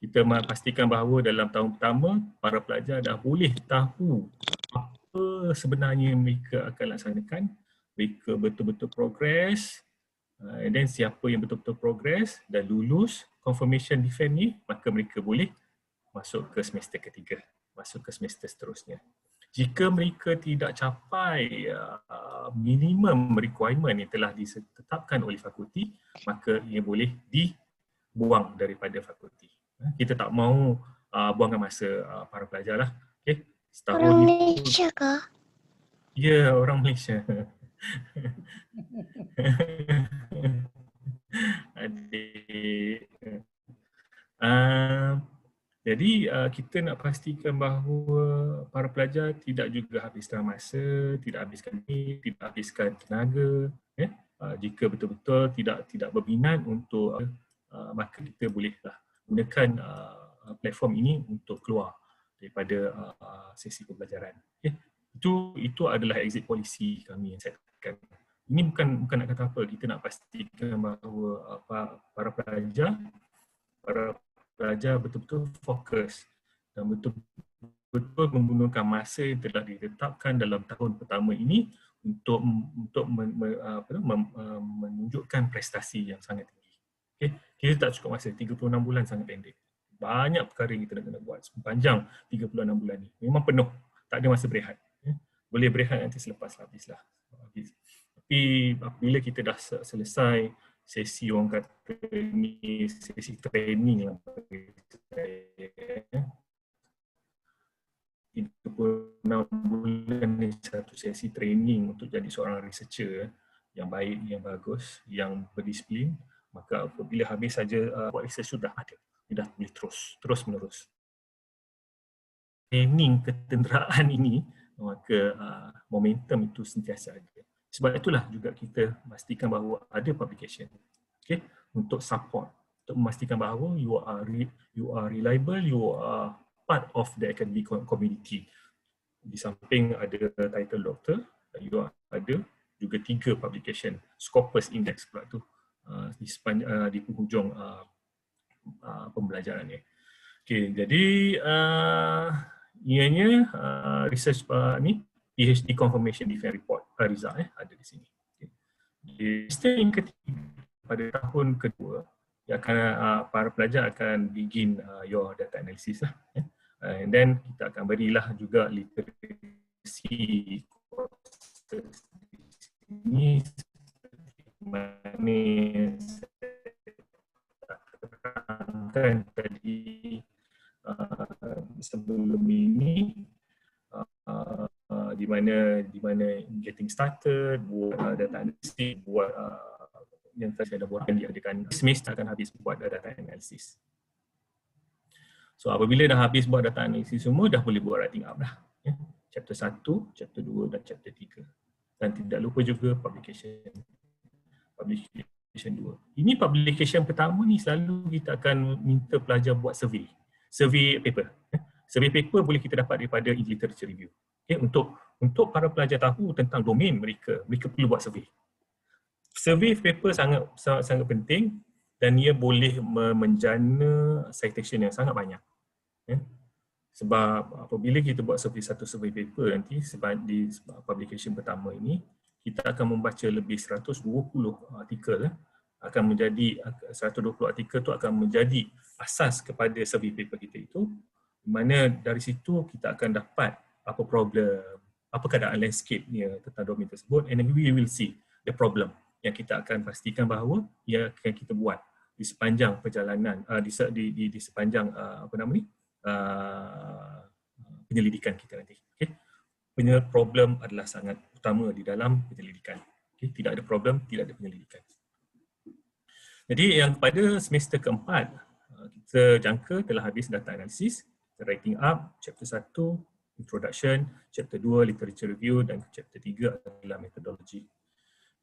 Kita pastikan bahawa dalam tahun pertama para pelajar dah boleh tahu apa sebenarnya mereka akan laksanakan, mereka betul-betul progress, dan siapa yang betul-betul progress dan lulus confirmation defense ni, maka mereka boleh masuk ke semester ketiga, masuk ke semester seterusnya. Jika mereka tidak capai minimum requirement yang telah ditetapkan oleh fakulti, maka ia boleh dibuang daripada fakulti. Kita tak mahu buangkan masa para pelajar lah. Setahun orang Malaysia ke? Ya, orang Malaysia. Adik. Jadi kita nak pastikan bahawa para pelajar tidak juga habiskan masa, tidak habiskan tenaga, jika betul-betul tidak berminat untuk maka kita bolehlah gunakan platform ini untuk keluar daripada sesi pembelajaran. Okay. Itu adalah exit policy kami yang setkan. Ini bukan nak kata apa, kita nak pastikan bahawa para pelajar betul-betul fokus dan betul-betul menggunakan masa yang telah ditetapkan dalam tahun pertama ini untuk menunjukkan prestasi yang sangat tinggi. Okay. Kita tak cukup masa, 36 bulan sangat pendek. Banyak perkara yang kita nak kena buat sepanjang 36 bulan ni. Memang penuh, tak ada masa berehat. Boleh berehat nanti selepas habislah. Tapi apabila kita dah selesai sesi, orang kata ni sesi training lah bagi saya, 36 bulan ni satu sesi training untuk jadi seorang researcher yang baik, yang bagus, yang berdisiplin. Maka apabila habis saja buat research sudah ada, dia dah boleh terus menerus. Training ketenteraan ini, maka momentum itu sentiasa ada. Sebab itulah juga kita pastikan bahawa ada publication, okay, untuk support, untuk memastikan bahawa you are reliable, you are part of the academic community. Di samping ada title doctor, you ada juga 3 publication, Scopus Index pula tu di penghujung pembelajaran ni. Okay, jadi ianya research ni PhD Confirmation Defense Report result ada di sini. Okay. Di stage yang ketiga, pada tahun kedua, para pelajar akan begin your data analysis lah. And then kita akan berilah juga literacy courses ini, mana terangkan tadi sebelum ini, di mana getting started, buat data analysis, buat yang saya dah buat, diadakan semester akan habis buat data analysis. So apabila dah habis buat data analysis semua, dah boleh buat writing up dah. Ya. Chapter 1, chapter 2 dan chapter 3. Dan tidak lupa juga publication 2. Ini publication pertama ni selalu kita akan minta pelajar buat survey paper. Survey paper boleh kita dapat daripada literature review. Okay, untuk para pelajar tahu tentang domain mereka perlu buat survey. Survey paper sangat penting dan ia boleh menjana citation yang sangat banyak. Ya. Sebab apabila kita buat satu survey paper nanti sebab di publication pertama ini, kita akan membaca lebih 120 artikel, akan menjadi 120 artikel tu akan menjadi asas kepada survey paper kita itu, di mana dari situ kita akan dapat apa problem, apa keadaan landscape-nya tentang domain tersebut, and then we will see the problem yang kita akan pastikan bahawa ia akan kita buat di sepanjang perjalanan, di sepanjang penyelidikan kita nanti. Okay. Problem adalah sangat utama di dalam penyelidikan. Okay. Tidak ada problem, tidak ada penyelidikan. Jadi yang pada semester keempat, kita jangka telah habis data analysis, writing up, chapter 1, introduction, chapter 2, literature review, dan chapter 3 adalah methodology.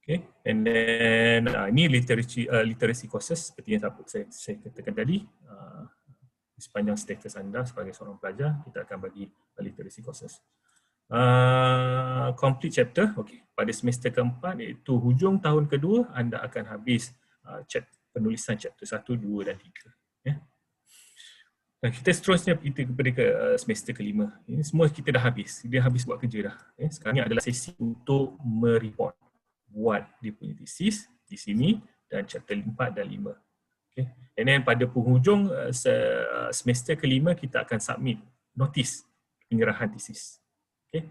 Okay. And then ini literacy courses seperti yang saya katakan tadi. Di sepanjang status anda sebagai seorang pelajar, kita akan bagi literacy courses. Complete chapter, okay. Pada semester keempat, iaitu hujung tahun kedua, anda akan habis penulisan chapter 1, 2 dan 3. Yeah. Dan kita seterusnya kita kepada semester kelima. Ini semua kita dah habis. Dia habis buat kerja dah. Sekarang ni adalah sesi untuk mereport. Buat dia punya thesis di sini dan chapter 4 dan 5. Okay. And then pada penghujung semester kelima kita akan submit notis penyerahan thesis. Okay.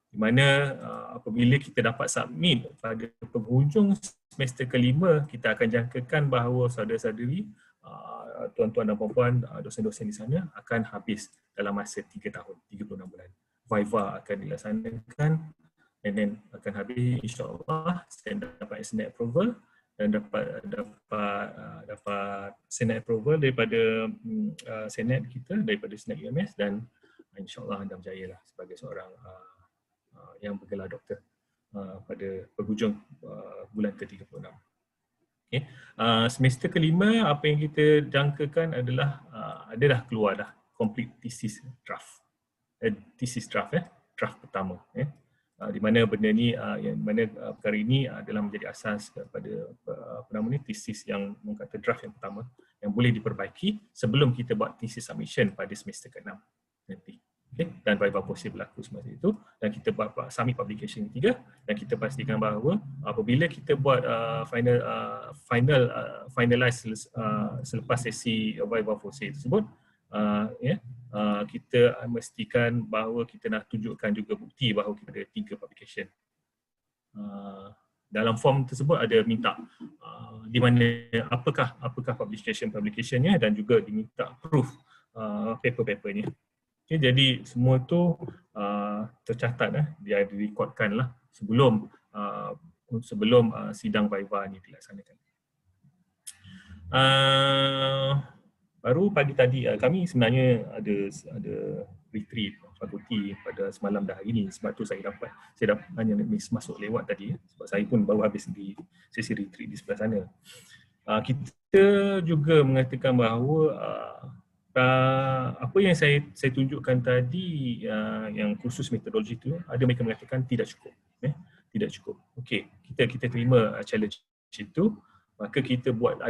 Di mana apabila kita dapat submit pada penghujung semester kelima, kita akan jangkakan bahawa saudara-saudari, tuan-tuan dan puan-puan, dosen-dosen di sana akan habis dalam masa 3 tahun, 36 bulan. Viva akan dilaksanakan and then akan habis, insyaAllah saya dapat Senate approval dan dapat Senate approval daripada Senate kita, daripada Senate UMS, dan insyaAllah anda berjaya lah sebagai seorang yang bergelar doktor. pada penghujung bulan ke-36. Okay. Semester kelima, apa yang kita jangkakan adalah ada dah keluar dah complete thesis draft. Draft pertama. Di mana benda ni, yang mana perkara ini adalah menjadi asas kepada thesis yang mengkata draft yang pertama yang boleh diperbaiki sebelum kita buat thesis submission pada semester ke-6 nanti. Okay. Dan viva post berlaku semasa itu dan kita buat submit publication ketiga dan kita pastikan bahawa apabila kita buat finalize selepas sesi viva post tersebut, kita memastikan bahawa kita nak tunjukkan juga bukti bahawa kita ada 3 publication. Dalam form tersebut ada minta di mana apakah publicationnya dan juga diminta proof paper-papernya. Okay, jadi semua tu tercatat, dia direkodkan lah sebelum sidang viva ni dilaksanakan. Baru pagi tadi kami sebenarnya ada retreat fakulti pada semalam dah hari ni, sebab tu saya dapat hanya masuk lewat tadi sebab saya pun baru habis di sesi retreat di sebelah sana. Kita juga mengatakan bahawa apa yang saya tunjukkan tadi, yang kursus metodologi itu, ada mereka mengatakan tidak cukup. Tidak cukup. Okey, kita terima challenge itu, maka kita buat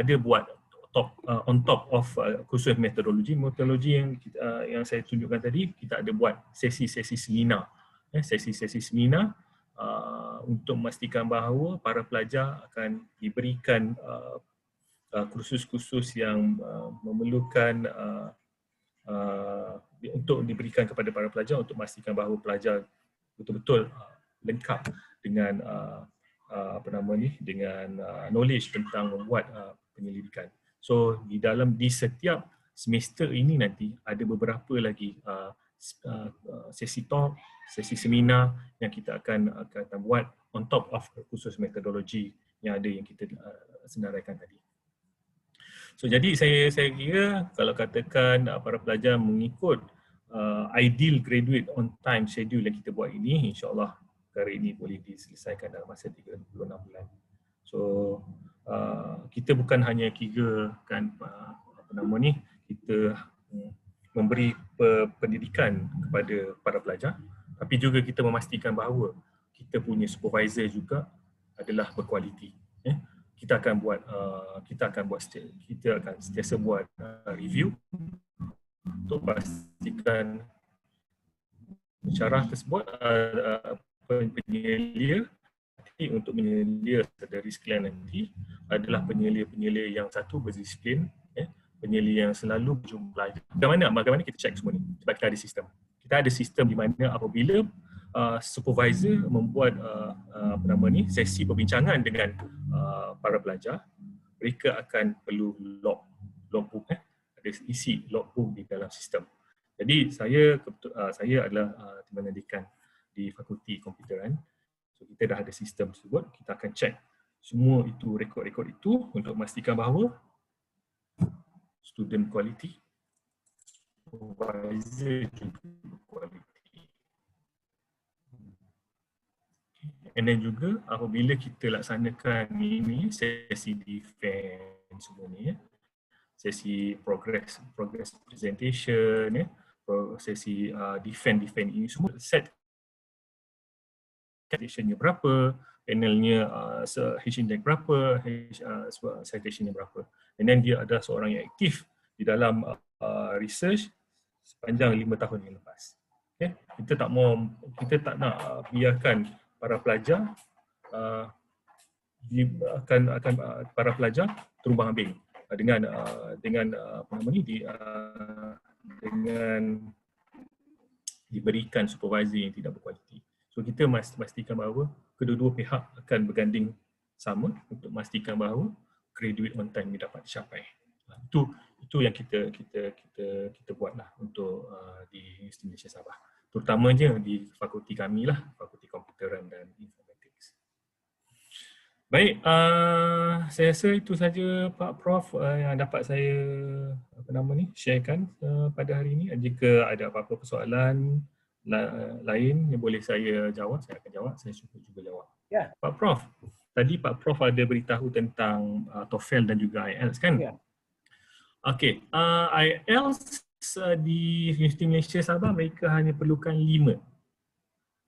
on top of kursus metodologi yang saya tunjukkan tadi, kita ada buat sesi-sesi seminar. Sesi-sesi seminar untuk memastikan bahawa para pelajar akan diberikan kursus-kursus yang memerlukan untuk diberikan kepada para pelajar untuk memastikan bahawa pelajar betul-betul lengkap dengan dengan knowledge tentang membuat penyelidikan. So di setiap semester ini nanti ada beberapa lagi sesi talk, sesi seminar yang kita akan buat on top of kursus metodologi yang kita senaraikan tadi. So jadi saya kira kalau katakan para pelajar mengikut ideal graduate on time schedule yang kita buat ini, insya-Allah perkara ini boleh diselesaikan dalam masa 36 bulan. So kita bukan hanya kirakan kita memberi pendidikan kepada para pelajar, tapi juga kita memastikan bahawa kita punya supervisor juga adalah berkualiti. Kita akan sentiasa buat review untuk pastikan syarah tersebut penyelia dari sekalian nanti adalah penyelia yang satu berdisiplin, penyelia yang selalu berjumpa. Bagaimana kita check semua ni? Sebab kita ada sistem. Kita ada sistem di mana apabila supervisor membuat sesi perbincangan dengan para pelajar, mereka akan perlu logbook, ada isi logbook di dalam sistem. Jadi saya adalah timbalan dekan di Fakulti Komputeran. So kita dah ada sistem tersebut, kita akan check semua itu, rekod-rekod itu untuk memastikan bahawa student quality, supervisor juga quality. And then juga apabila kita laksanakan ini sesi defense semua ni, sesi progress presentation, sesi defense ini semua set citationnya berapa, panelnya H-index berapa, citationnya berapa. And then dia adalah seorang yang aktif di dalam research sepanjang 5 tahun yang lepas. Okay? Kita tak nak biarkan para pelajar para pelajar terumbang-ambing dengan diberikan supervisor yang tidak berkualiti. So kita pastikan bahawa kedua-dua pihak akan berganding sama untuk memastikan bahawa graduate on time dapat dicapai. Itu yang kita buatlah untuk di Universiti Malaysia Sabah. Terutamanya di fakulti kami lah, Fakulti Komputeran dan Informatics. Baik, saya rasa itu saja Pak Prof yang dapat saya sharekan pada hari ini. Jika ada apa-apa persoalan lain yang boleh saya jawab, saya akan jawab. Saya cuba jawab. Ya. Pak Prof, tadi Pak Prof ada beritahu tentang TOEFL dan juga IELTS kan? Ya. Okey, IELTS di Universiti Malaysia Sabah mereka hanya perlukan 5.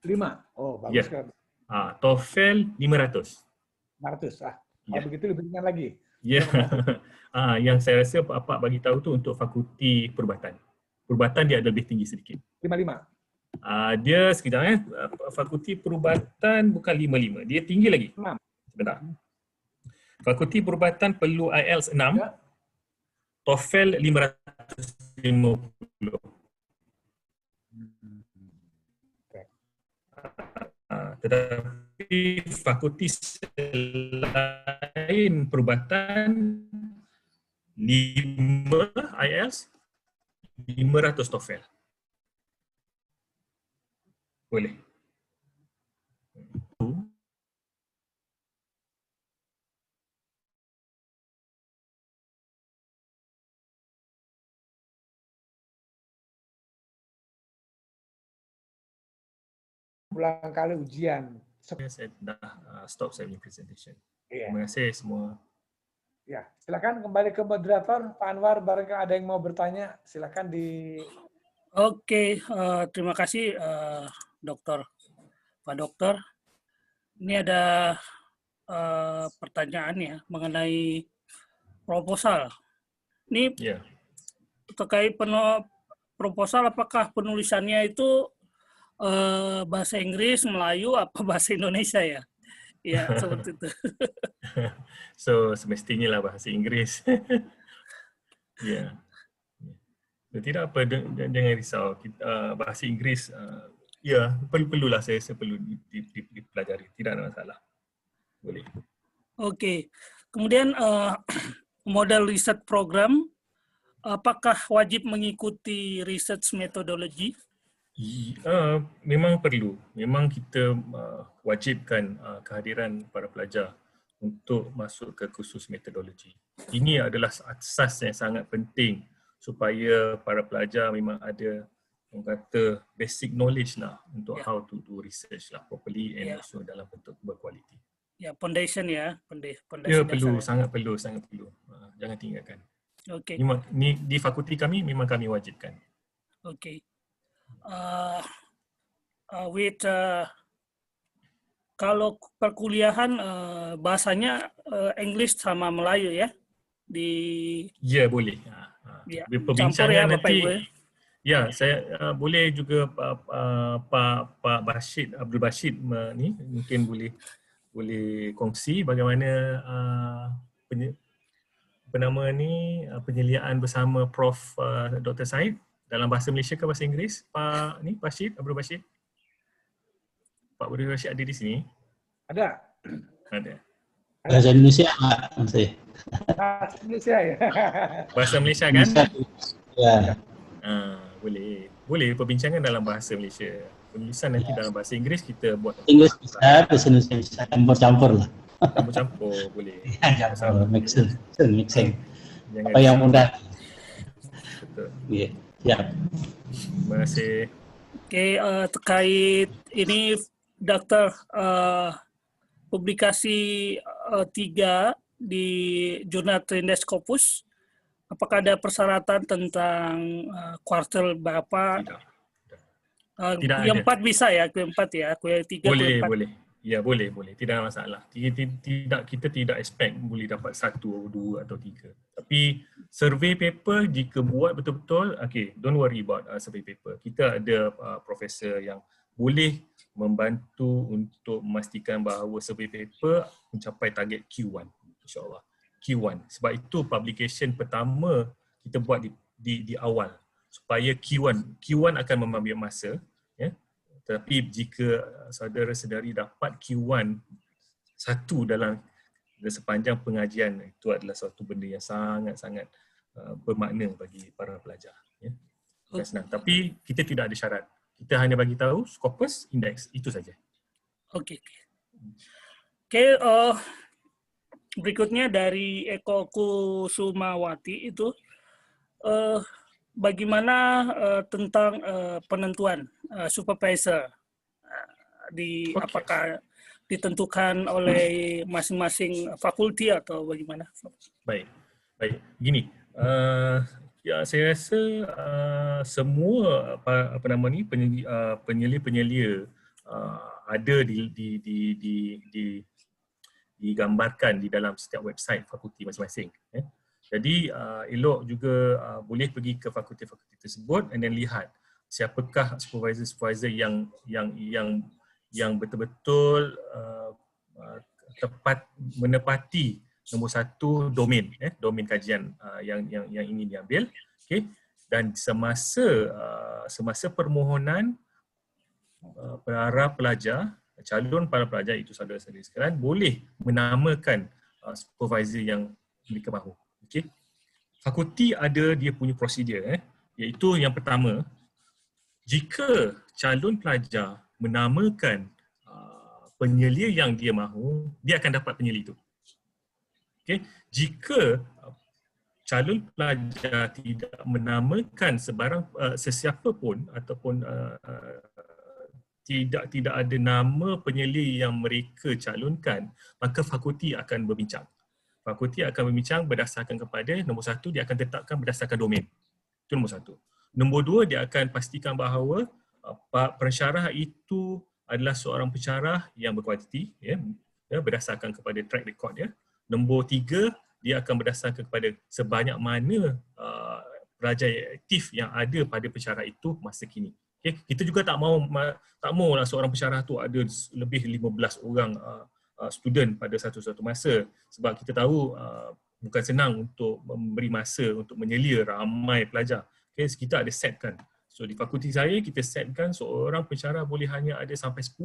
5. Oh, bagus Ya. sekali. TOEFL 500. 500. Kalau Ya. begitu lebih ringan lagi. Ya. Yang saya rasa Pak bagi tahu tu untuk fakulti perubatan. Perubatan dia ada lebih tinggi sedikit. 55. Dia sekejap fakulti perubatan bukan 55, dia tinggi lagi. 6. Sebentar. Fakulti perubatan perlu IELTS 6, Ya. TOEFL 550. Tetapi fakulti selain perubatan 5 IELTS, 500 TOEFL. Boleh. Ulang kali ujian. Saya dah stop saya punya presentation. Iya. Terima kasih semua. Ya, silakan kembali ke moderator Pak Anwar. Barangkali ada yang mau bertanya, silakan di. Oke, terima kasih Pak Dokter. Ini ada pertanyaan ya mengenai proposal. Ini Ya. terkait proposal, apakah penulisannya itu bahasa Inggris, Melayu, apa bahasa Indonesia ya? Ya, seperti itu. So semestinya lah bahasa Inggeris. Ya. Tidak apa, jangan risau. Bahasa Inggeris, ya perlulah saya perlu dipelajari. Tidak ada masalah. Boleh. Oke. Kemudian model riset program, apakah wajib mengikuti research methodology? Memang perlu. Memang kita wajibkan kehadiran para pelajar untuk masuk ke kursus metodologi. Ini adalah asas yang sangat penting supaya para pelajar memang ada yang kata basic knowledge lah untuk how to do research lah properly and also dalam bentuk berkualiti. Ya, foundation ya. Ya, perlu, sangat perlu. Jangan tinggalkan. Oke. Ini di fakulti kami memang kami wajibkan. Oke. Kalau perkuliahan bahasanya English sama Melayu ya Ya, boleh. Ya, Perbincangan ya, nanti. Ya, saya boleh juga Pak Bashid, Abdul Bashid ni mungkin boleh kongsi bagaimana penyeliaan bersama Prof Dr. Said dalam bahasa Malaysia ke bahasa Inggeris. Pak Bashid, Abdul Bashid. Pak Abdul Bashid ada di sini? Ada. Ada. Bahasa Indonesia enggak, masih. Bahasa Indonesia ya. Bahasa Malaysia kan? Ya. Boleh perbincangan dalam bahasa Malaysia. Penulisan nanti dalam bahasa Inggeris kita buat. Inggris bisa, bahasa Indonesia bisa, campur-campur lah. Campur-campur boleh. Ya, mixing. Jangan apa yang mudah. Betul. Ya. Ya. Terima kasih. Oke, terkait ini Dokter, publikasi 3 di jurnal Trindade Scopus, apakah ada persyaratan tentang kuartil berapa? Tidak yang ada. 4 bisa ya, Q4 ya, Q3, Q4. Boleh. Ya, boleh. Tidak ada masalah. Kita tidak expect boleh dapat 1, 2 atau 3. Tapi survey paper jika buat betul-betul, okay, don't worry about survey paper. Kita ada profesor yang boleh membantu untuk memastikan bahawa survey paper mencapai target Q1, insyaAllah. Q1. Sebab itu publication pertama kita buat di awal supaya Q1 akan mengambil masa, ya. Tapi jika saudara-saudari dapat Q1 satu dalam sepanjang pengajian, itu adalah suatu benda yang sangat-sangat bermakna bagi para pelajar, ya. Bukan senang. Tapi kita tidak ada syarat. Kita hanya bagi tahu Scopus, indeks, itu saja. Oke. Berikutnya dari Eko Kusumawati itu bagaimana tentang penentuan supervisor. Apakah ditentukan oleh masing-masing fakulti atau bagaimana? Baik. Gini, ya saya rasa semua penyelia ada digambarkan di dalam setiap website fakulti masing-masing. Jadi elok juga boleh pergi ke fakulti-fakulti tersebut dan lihat siapakah supervisor yang betul-betul tepat menepati nombor satu domain kajian yang ingin diambil. Okay. Dan semasa permohonan para pelajar, calon para pelajar itu saudara-saudari sekalian boleh menamakan supervisor yang mereka mahu. Okay. Fakulti ada dia punya prosedur, iaitu yang pertama, jika calon pelajar menamakan penyelia yang dia mahu, dia akan dapat penyelia itu. Okay. Jika calon pelajar tidak menamakan sesiapa pun ataupun tidak ada nama penyelia yang mereka calonkan, maka fakulti akan berbincang. Fakulti akan berbincang berdasarkan kepada nombor satu, dia akan tetapkan berdasarkan domain. Itu nombor satu. Nombor dua, dia akan pastikan bahawa pensyarah itu adalah seorang pensyarah yang berkualiti, berdasarkan kepada track record dia. Nombor tiga, dia akan berdasarkan kepada sebanyak mana pelajar aktif yang ada pada pensyarah itu masa kini. Okay. Kita juga tak maulah seorang pensyarah tu ada lebih 15 orang student pada satu masa, sebab kita tahu bukan senang untuk memberi masa untuk menyelia ramai pelajar. Okay. Kita ada setkan. So di fakulti saya kita setkan seorang pensyarah boleh hanya ada sampai 10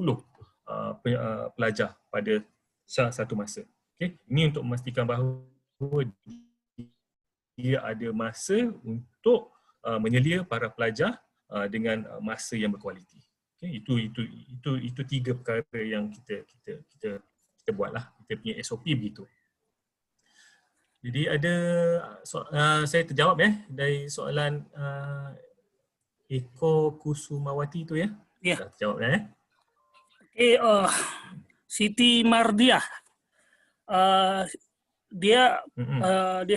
pelajar pada satu masa. Okay. Ini untuk memastikan bahawa dia ada masa untuk menyelia para pelajar dengan masa yang berkualiti. Okay. Itu tiga perkara yang kita buatlah, kita punya SOP begitu. Jadi ada saya terjawab dari soalan Eko Kusumawati itu ya. Ya. Dah terjawab dah Okay, Siti Mardiah. Dia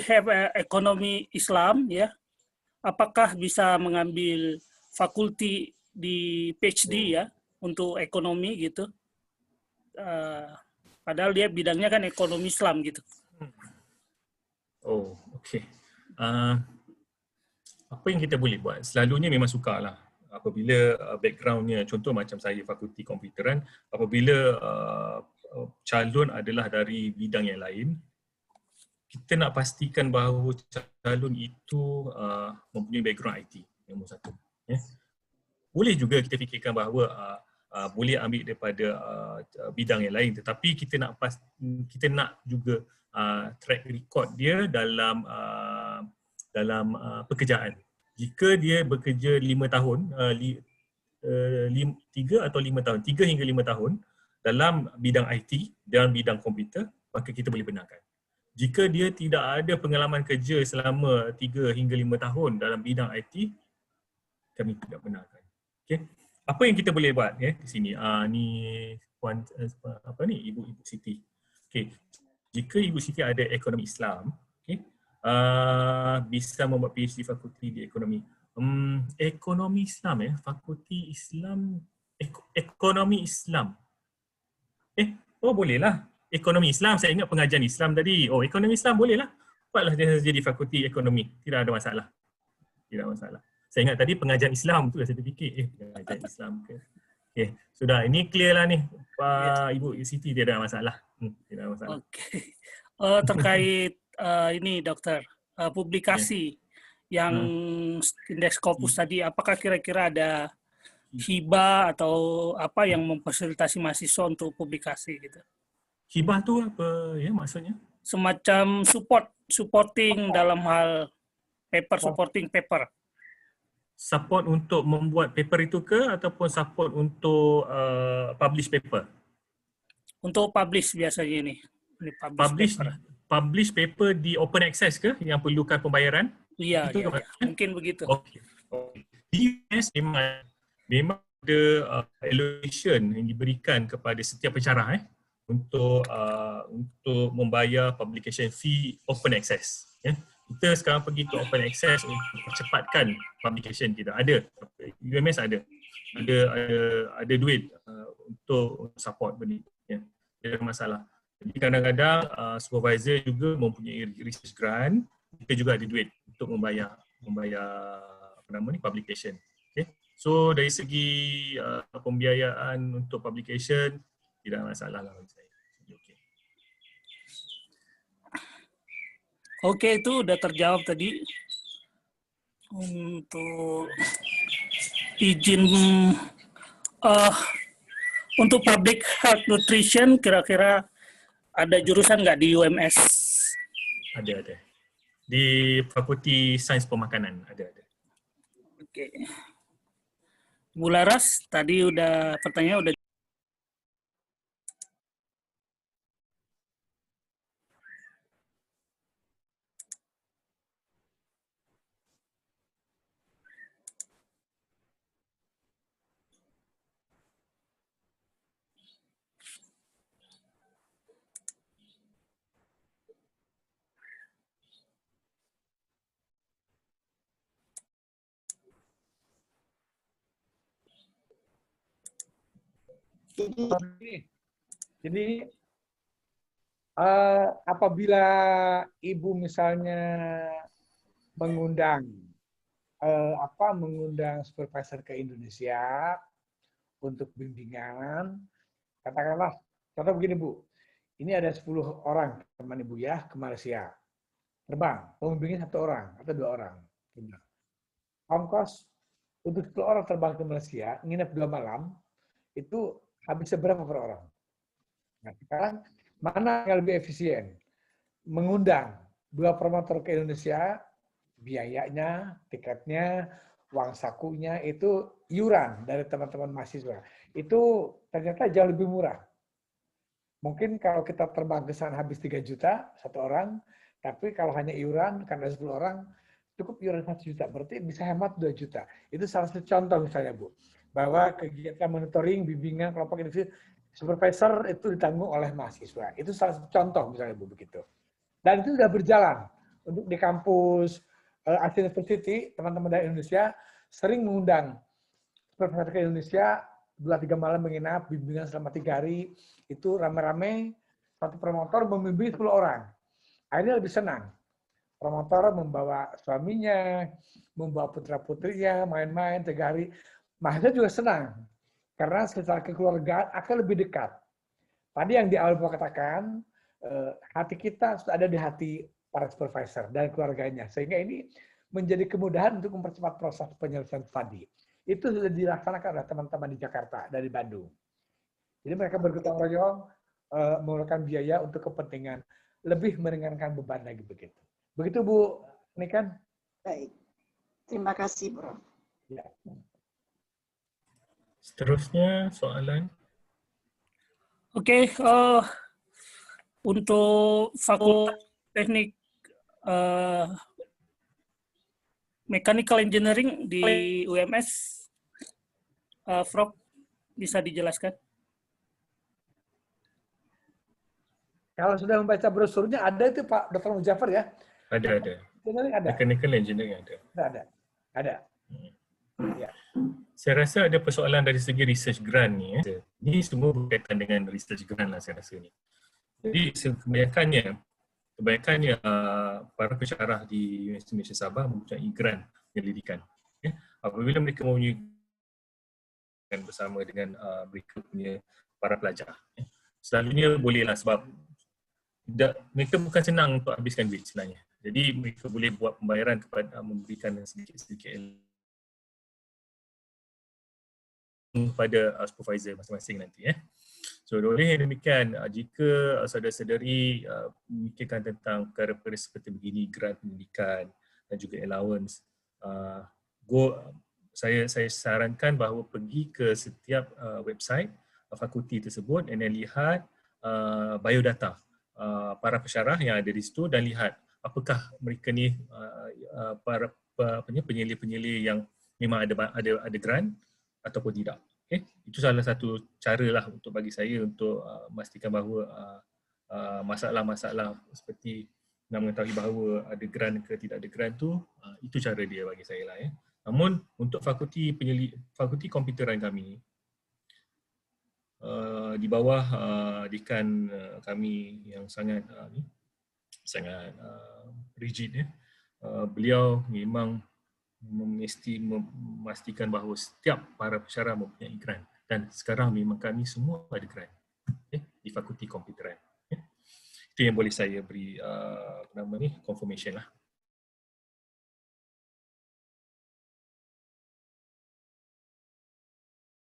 have ekonomi Islam ya. Apakah bisa mengambil fakulti di PhD ya untuk ekonomi gitu? Padahal dia bidangnya kan ekonomi Islam gitu. Oh, okey. Apa yang kita boleh buat? Selalunya memang sukarlah apabila backgroundnya, contoh macam saya fakulti komputeran, apabila calon adalah dari bidang yang lain, kita nak pastikan bahawa calon itu mempunyai background IT, nombor satu. Boleh juga kita fikirkan bahawa boleh ambil daripada bidang yang lain, tetapi kita nak juga track record dia dalam pekerjaan. Jika dia bekerja 5 tahun, 3 atau 5 tahun, 3 hingga 5 tahun dalam bidang IT dan bidang komputer, maka kita boleh benarkan. Jika dia tidak ada pengalaman kerja selama 3 hingga 5 tahun dalam bidang IT, kami tidak benarkan. Okay. Apa yang kita boleh buat di sini? Ibu Siti. Okay. Jika Ibu Siti ada ekonomi Islam, okay, bisa membuat PhD fakulti di ekonomi. Ekonomi Islam fakulti Islam, ekonomi Islam. Oh bolehlah. Ekonomi Islam, saya ingat pengajian Islam tadi. Oh, ekonomi Islam bolehlah. Buatlah dia jadi fakulti ekonomi. Tidak ada masalah. Tidak ada masalah. Saya ingat tadi pengajian Islam tu saya terfikir, pengajian Islam ke. Okey, sudah. Ini clear lah ni. Ibu Siti tidak ada masalah. Tidak ada masalah. Okey. Terkait ini dokter, publikasi yang indeks Scopus tadi, apakah kira-kira ada hibah atau apa yang memfasilitasi mahasiswa untuk publikasi gitu? Hibah tu apa ya maksudnya? Semacam supporting dalam hal supporting paper. Support untuk membuat paper itu ke ataupun support untuk publish paper? Untuk publish biasanya ini. Publish paper di open access ke yang perlukan pembayaran? Iya, mungkin begitu. Okey. Di US memang ada allocation yang diberikan kepada setiap pensyarah untuk membayar publication fee open access. Kita sekarang pergi ke open access untuk percepatkan publication kita. Ada, UMS ada duit untuk support benda itu. Tidak ada masalah. Jadi kadang-kadang supervisor juga mempunyai research grant, kita juga ada duit untuk membayar publication. Okay. So dari segi pembiayaan untuk publication tidak ada masalah lah bagi saya. Oke, itu udah terjawab tadi. Untuk izin untuk public health nutrition, kira-kira ada jurusan nggak di UMS? Ada. Di Fakulti Sains Pemakanan ada. Oke. Bu Laras, tadi pertanyaan udah. Jadi apabila Ibu misalnya mengundang supervisor ke Indonesia untuk bimbingan, katakanlah contoh begini Bu, ini ada 10 orang teman Ibu ya ke Malaysia, terbang, pembimbingnya 1 orang atau 2 orang. Ongkos untuk 10 orang terbang ke Malaysia, nginep 2 malam, itu habis berapa per orang? Nah, sekarang mana yang lebih efisien? Mengundang 2 promotor ke Indonesia, biayanya, tiketnya, uang sakunya, itu iuran dari teman-teman mahasiswa. Itu ternyata jauh lebih murah. Mungkin kalau kita terbang ke sana habis 3 juta 1 orang, tapi kalau hanya iuran, karena 10 orang, cukup iuran 1 juta, berarti bisa hemat 2 juta. Itu salah satu contoh misalnya Bu, bahwa kegiatan monitoring, bimbingan, kelompok industri, supervisor itu ditanggung oleh mahasiswa. Itu salah satu contoh misalnya Bu begitu. Dan itu sudah berjalan. Untuk di kampus Aceh University, teman-teman dari Indonesia sering mengundang supervisor ke Indonesia, 2-3 malam menginap, bimbingan selama 3 hari, itu rame-rame, satu promotor membimbing 10 orang. Akhirnya lebih senang. Promotor membawa suaminya, membawa putra-putrinya, main-main 3 hari. Mahasiswa juga senang. Karena secara kekeluargaan akan lebih dekat. Tadi yang di awal Bapak katakan, hati kita sudah ada di hati para supervisor dan keluarganya. Sehingga ini menjadi kemudahan untuk mempercepat proses penyelesaian studi. Itu sudah dilaksanakan oleh teman-teman di Jakarta, dari Bandung. Jadi mereka bergotong royong, mengeluarkan biaya untuk kepentingan lebih meringankan beban lagi begitu. Begitu Bu Nikan? Baik. Terima kasih, Bro. Ya. Seterusnya soalan. Oke, untuk Fakultas Teknik Mechanical Engineering di UMS, Prof, bisa dijelaskan? Kalau sudah membaca brosurnya, ada itu Pak Dr. Mujafar ya? Ada. Ada. Mechanical Engineering ada. Ada. Ya. Saya rasa ada persoalan dari segi research grant ni. Ini semua berkaitan dengan research grant lah saya rasa ni. Jadi kebanyakannya para pensyarah di Universiti Malaysia Sabah mempunyai grant penyelidikan. Apabila mereka mempunyai bersama dengan mereka punya para pelajar. Selalunya bolehlah sebab mereka bukan senang untuk habiskan duit sebenarnya. Jadi mereka boleh buat pembayaran kepada memberikan sedikit-sedikit pada supervisor masing-masing nanti. So oleh demikian, jika saudara-saudari memikirkan tentang perkara-perkara seperti begini, grant pendidikan dan juga allowance, saya sarankan bahawa pergi ke setiap website fakulti tersebut dan lihat biodata para pensyarah yang ada di situ dan lihat apakah mereka ni para penyelidik-penyelidik yang memang ada grant ataupun tidak. Okay? Itu salah satu cara lah untuk bagi saya untuk memastikan bahawa masalah-masalah seperti nak mengetahui bahawa ada grant ke tidak ada grant tu, itu cara dia bagi saya lah ya. Namun untuk fakulti komputeran kami, di bawah dekan kami yang sangat rigid ya, beliau memang mesti memastikan bahawa setiap para pensyarah mempunyai grant, dan sekarang memang kami semua ada grant di fakulti komputeran. Itu yang boleh saya beri confirmation lah.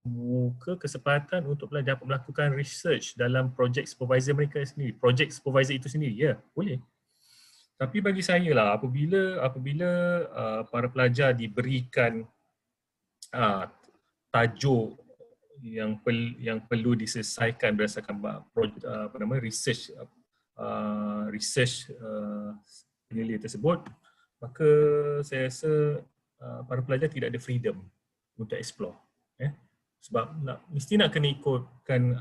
Buka kesempatan untuk pelajar melakukan research dalam project supervisor mereka sendiri, project supervisor itu sendiri, ya boleh. Tapi bagi saya lah, apabila para pelajar diberikan tajuk yang perlu diselesaikan berdasarkan research penyelidik tersebut, maka saya rasa para pelajar tidak ada freedom untuk explore. Sebab mesti nak kena ikutkan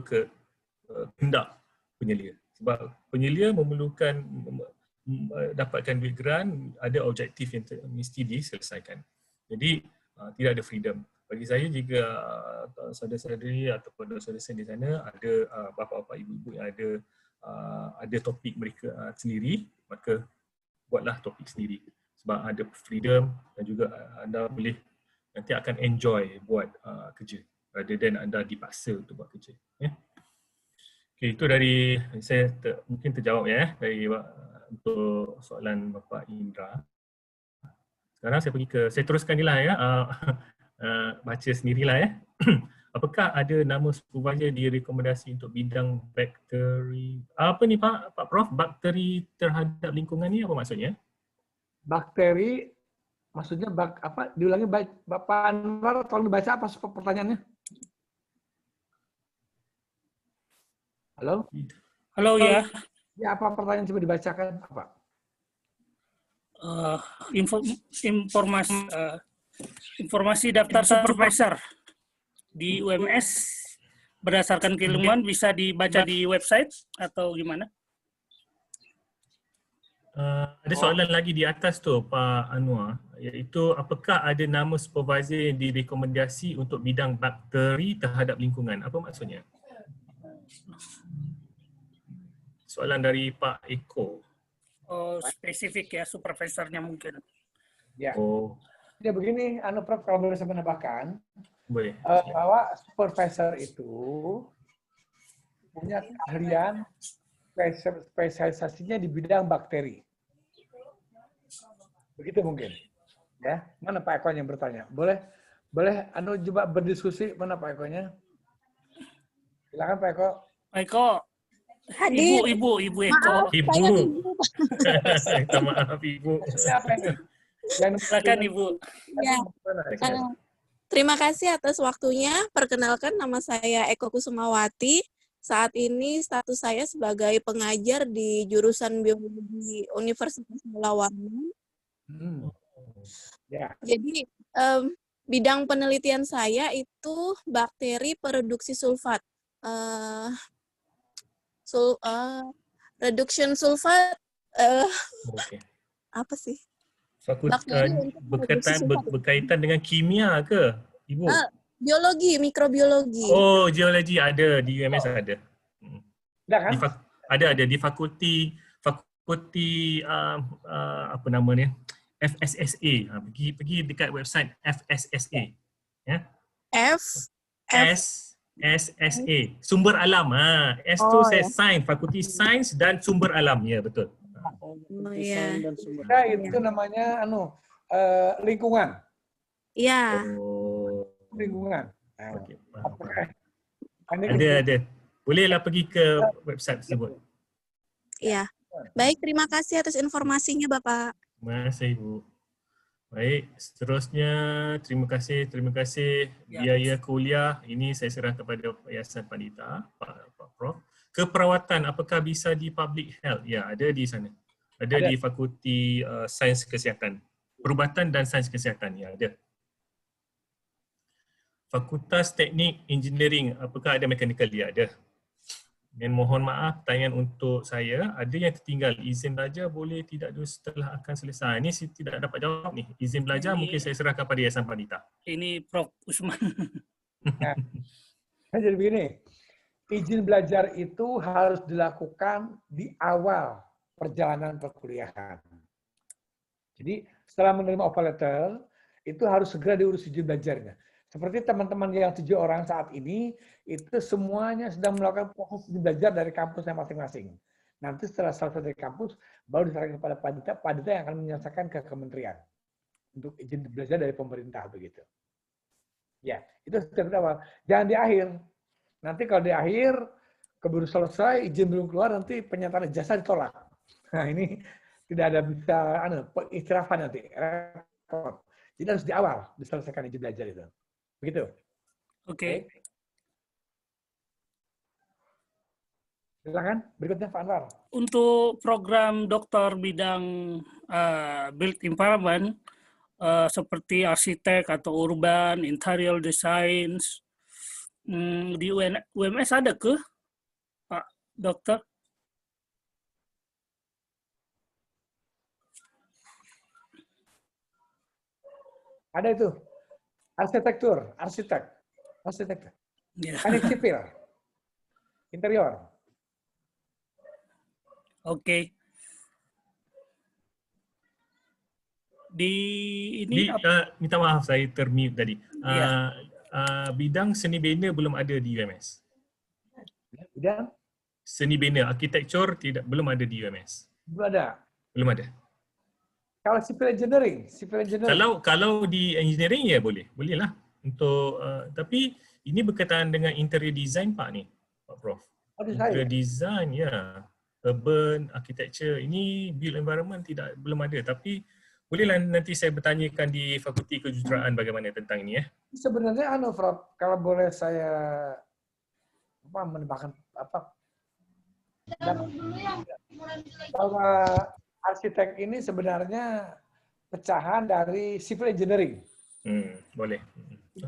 kehendak penyelia. Sebab penyelia memerlukan dapatkan duit grant, ada objektif yang mesti diselesaikan. Jadi tidak ada freedom. Bagi saya, jika saudara-saudari ataupun saudara-saudara di sana ada bapa-bapa, ibu-ibu yang ada topik mereka sendiri, maka buatlah topik sendiri. Sebab ada freedom dan juga anda boleh nanti akan enjoy buat kerja rather than anda dipaksa untuk buat kerja. Okay, itu dari saya mungkin terjawab ya dari untuk soalan Bapak Indra. Sekarang saya teruskan ni lah ya, baca sendirilah ya. Apakah ada nama supervisor direkomendasi untuk bidang bakteri? Apa ni Pak Prof? Bakteri terhadap lingkungan ni apa maksudnya? Bakteri maksudnya apa? Diulangi Bapak Anwar, tolong dibaca apa pertanyaannya? Halo? Halo ya. Ya, apa pertanyaan, coba dibacakan apa? Informasi daftar supervisor di UMS berdasarkan keilmuan bisa dibaca di website atau gimana? Ada soalan lagi di atas tu Pak Anwar, iaitu apakah ada nama supervisor yang direkomendasi untuk bidang bakteri terhadap lingkungan? Apa maksudnya? Soalan dari Pak Eko. Oh, spesifik ya supervisornya mungkin. Ya. Oh. Ya begini, Prof, kalau boleh saya menambahkan, boleh. Bahwa supervisor itu punya keahlian spesialisasinya di bidang bakteri. Begitu mungkin. Ya, mana Pak Eko yang bertanya? Boleh coba berdiskusi, mana Pak Eko-nya? Silakan Pak Eko. Pak Eko. Hadir. Ibu Eko. Ibu. Minta maaf Ibu. Siapa ini? Silakan Ibu. Ya. Terima kasih atas waktunya. Perkenalkan, nama saya Eko Kusumawati. Saat ini status saya sebagai pengajar di jurusan biologi Universitas Mula Warman. Ya. Jadi bidang penelitian saya itu bakteri produksi sulfat. Reduction sulfat. Apa sih? Berkaitan dengan kimia ke, Ibu? Biologi, mikrobiologi. Oh, geologi ada di UMS ada. Kan? Ada di fakulti apa namanya? FSSA. Pergi dekat website FSSA. Ya. FSSA. Sumber alam. S tu saya sains, fakulti sains dan sumber alam. Ya, betul. Iya. Itu namanya lingkungan. Iya. Lingkungan. Okay. Ada. Bolehlah pergi ke website tersebut. Iya. Baik, terima kasih atas informasinya Bapak. Terima kasih Ibu. Baik, seterusnya terima kasih biaya kuliah ini saya serah kepada Yayasan Pandita, Pak Prof. Keperawatan apakah bisa di public health? Ya, ada di sana. Ada di Fakulti Sains Kesihatan. Perubatan dan Sains Kesihatan, ya ada. Fakultas Teknik Engineering, apakah ada mechanical? Ya, ada. Dan mohon maaf, pertanyaan untuk saya, ada yang tertinggal. Izin belajar boleh tidak dulu setelah akan selesai. Ini saya tidak dapat jawab nih. Izin belajar mungkin saya serahkan pada Yayasan Pandita. Ini Prof. Usman. Nah, jadi begini, izin belajar itu harus dilakukan di awal perjalanan perkuliahan. Jadi setelah menerima offer letter, itu harus segera diurus izin belajarnya. Seperti teman-teman yang 7 orang saat ini, itu semuanya sedang melakukan proses izin belajar dari kampusnya masing-masing. Nanti setelah selesai dari kampus, baru diserahkan kepada Pandita, Pandita yang akan menyelesaikan ke kementerian untuk izin belajar dari pemerintah begitu. Ya, itu setiap awal. Jangan di akhir. Nanti kalau di akhir keburu selesai, izin belum keluar, nanti penyataan ijazah ditolak. Nah ini tidak ada bisa istirahat nanti. Repot. Jadi harus di awal diselesaikan izin belajar itu. Begitu. Oke. Silakan berikutnya Pak Anwar. Untuk program doktor bidang built environment seperti arsitek atau urban, interior design, di UMS ada ke Pak Dokter? Ada itu. Arsitektur, arsitek. Ya. Teknik sipil. Interior. Oke. Di ini minta maaf saya termute tadi. Ya. Bidang seni bina belum ada di UMS. Bidang Seni bina, arsitektur belum ada di UMS. belum ada. Belum ada. Kalau civil engineering. Kalau di engineering ya boleh lah untuk tapi ini berkaitan dengan interior design Pak ni, Pak Prof. Interior design ya, urban architecture ini built environment belum ada, tapi bolehlah nanti saya bertanyakan di Fakulti Kejuruteraan bagaimana tentang ini ya. Sebenarnya Prof, kalau boleh saya menambahkan bahwa arsitek ini sebenarnya pecahan dari civil engineering. Boleh.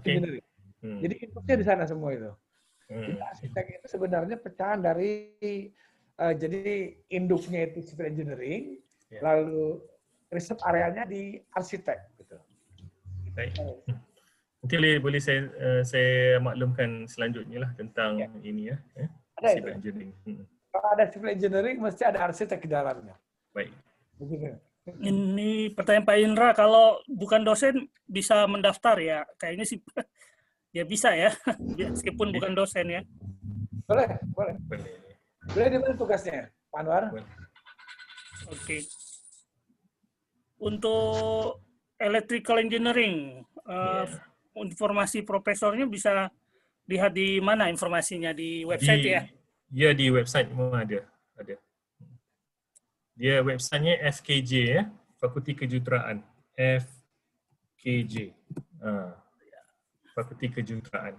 Okay. Jadi inputnya di sana semua itu. Jadi arsitek itu sebenarnya pecahan dari jadi induknya itu civil engineering, lalu riset areanya di arsitek. Gitu. Baik. Nanti boleh saya maklumkan selanjutnya lah tentang ini ya. Ada civil engineering. Kalau ada civil engineering mesti ada arsitek di dalamnya. Baik. Begitu. Ini pertanyaan Pak Indra, kalau bukan dosen bisa mendaftar ya? Kayaknya sih ya bisa ya, meskipun bukan dosen ya. Boleh. Boleh di mana tugasnya, Pak Anwar? Oke. Untuk electrical engineering, informasi profesornya bisa lihat di mana informasinya? Di website ya? Ya, di website memang ada. Dia websitenya FKJ ya, Fakulti Kejuruteraan. FKJ. Fakulti Kejuruteraan.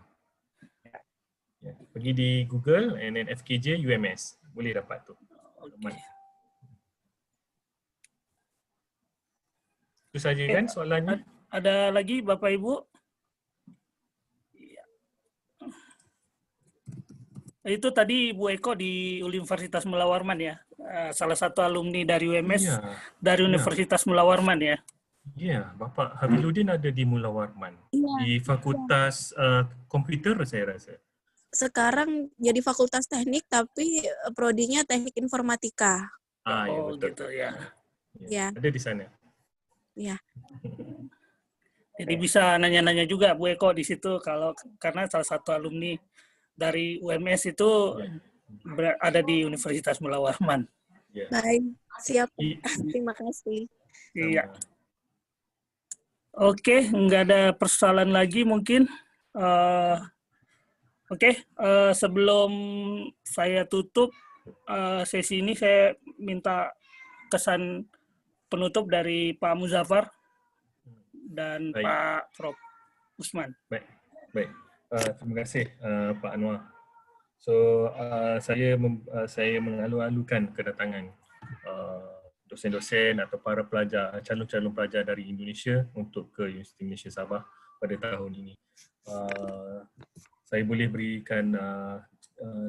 Ya, pergi di Google and then FKJ UMS. Boleh dapat tu. Okay. Itu saja kan soalannya? Ada lagi Bapak Ibu? Itu tadi Bu Eko di Universitas Mula Warman ya, salah satu alumni dari UMS dari Universitas Mula Warman ya. Iya, Bapak Habiluddin ada di Mula Warman, di Fakultas Komputer saya rasa. Sekarang jadi Fakultas Teknik tapi prodinya Teknik Informatika. Ya, betul. Gitu ya. Ya. Ada di sana. Ya. Jadi bisa nanya-nanya juga Bu Eko di situ karena salah satu alumni dari UMS itu ada di Universitas Mula Warman. Baik, siap. Terima kasih. Iya. Oke, nggak ada persoalan lagi mungkin. Sebelum saya tutup sesi ini, saya minta kesan penutup dari Pak Muzaffar dan Pak Prof. Usman. Baik. Terima kasih Pak Anwar. So saya mengalu-alukan kedatangan dosen-dosen atau para pelajar, calon-calon pelajar dari Indonesia untuk ke Universiti Malaysia Sabah pada tahun ini. saya boleh berikan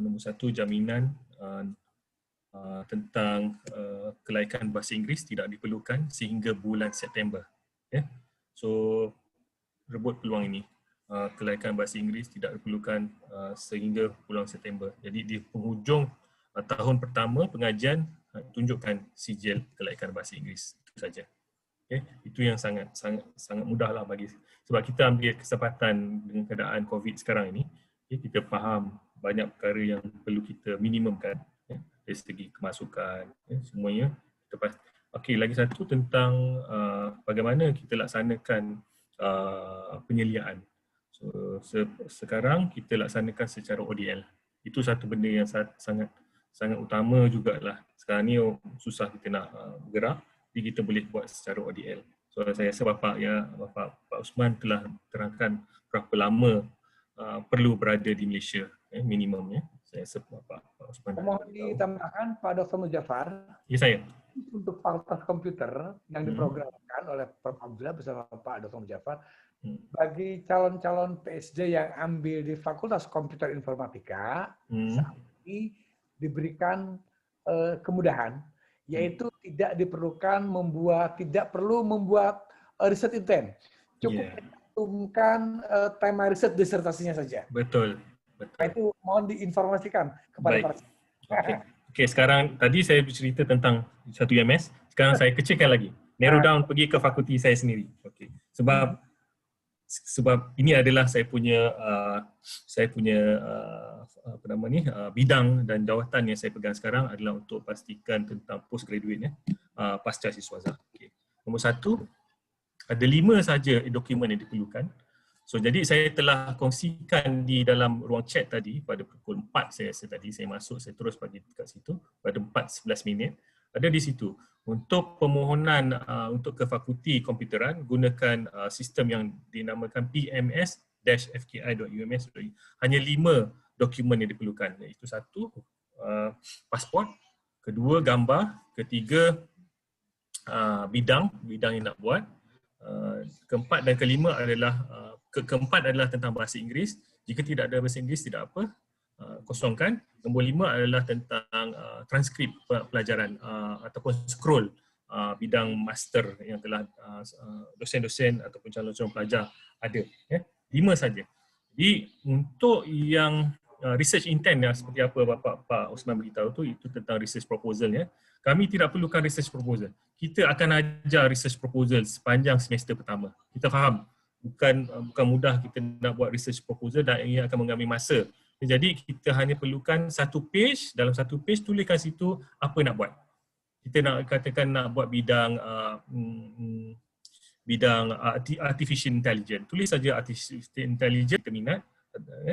nombor satu, jaminan tentang kelaikan bahasa Inggeris tidak diperlukan sehingga bulan September. So rebut peluang ini. Kelaikan bahasa Inggeris tidak diperlukan sehingga bulan September. Jadi di penghujung tahun pertama pengajian tunjukkan sijil kelaikan bahasa Inggeris. Itu saja. Itu yang sangat mudahlah bagi, sebab kita ambil kesempatan dengan keadaan COVID sekarang ini, kita faham banyak perkara yang perlu kita minimumkan dari segi kemasukan, semuanya. Okey, lagi satu tentang bagaimana kita laksanakan penyeliaan. So, sekarang kita laksanakan secara ODL. Itu satu benda yang sangat utama jugalah. Sekarang ni susah kita nak bergerak, jadi kita boleh buat secara ODL. So saya rasa Pak Osman telah terangkan berapa lama perlu berada di Malaysia, minimumnya. Saya rasa Pak Osman. Mohon ditambahkan Pak Dr. Mujafar. Ya, saya. Untuk fakultas komputer yang diprogramkan oleh Prof. Abdullah bersama Pak Dr. Mujafar, bagi calon-calon PSD yang ambil di Fakultas Komputer Informatika, saat ini diberikan kemudahan, yaitu tidak perlu membuat riset intent, cukup mencantumkan tema riset disertasinya saja. Betul. Itu mohon diinformasikan kepada para. Okey, sekarang tadi saya bercerita tentang satu UMS, sekarang saya kecilkan lagi, narrow down pergi ke fakulti saya sendiri. Okey, sebab ini adalah saya punya bidang dan jawatan yang saya pegang sekarang adalah untuk pastikan tentang postgraduate pasca siswaza. Okay. Nombor satu, ada 5 saja dokumen yang diperlukan. So jadi saya telah kongsikan di dalam ruang chat tadi pada pukul 4 saya rasa tadi saya masuk, saya terus bagi dekat situ pada 4:11 minit. Ada di situ untuk permohonan untuk ke fakulti komputeran gunakan sistem yang dinamakan pms-fki.ums. Hanya 5 dokumen yang diperlukan, iaitu satu, pasport, kedua, gambar, ketiga, bidang yang nak buat, keempat dan kelima adalah keempat adalah tentang bahasa Inggeris. Jika tidak ada bahasa Inggeris tidak apa, kosongkan. Nombor 5 adalah tentang transkrip pelajaran ataupun scroll bidang master yang telah dosen-dosen ataupun calon-calon pelajar ada. 5 saja. Jadi untuk yang research intent yang seperti apa Pak Osman beritahu tu, itu tentang research proposal ya. Kami tidak perlukan research proposal. Kita akan ajar research proposal sepanjang semester pertama. Kita faham bukan mudah kita nak buat research proposal dan ia akan mengambil masa. Jadi kita hanya perlukan satu page, dalam satu page tuliskan situ apa nak buat. Kita nak katakan nak buat bidang artificial intelligence. Tulis saja artificial intelligence, kita minat.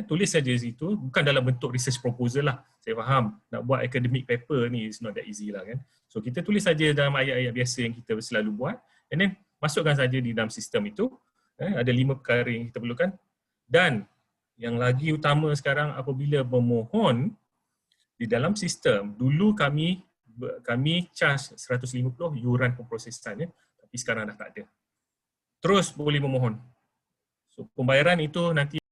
Tulis saja situ, bukan dalam bentuk research proposal lah. Saya faham, nak buat academic paper ni is not that easy lah kan. So kita tulis saja dalam ayat-ayat biasa yang kita selalu buat, and then masukkan saja di dalam sistem itu. Ada 5 perkara yang kita perlukan. Dan yang lagi utama sekarang, apabila memohon di dalam sistem, dulu kami charge 150 yuran pemprosesan, tapi sekarang dah tak ada. Terus boleh memohon. So pembayaran itu nanti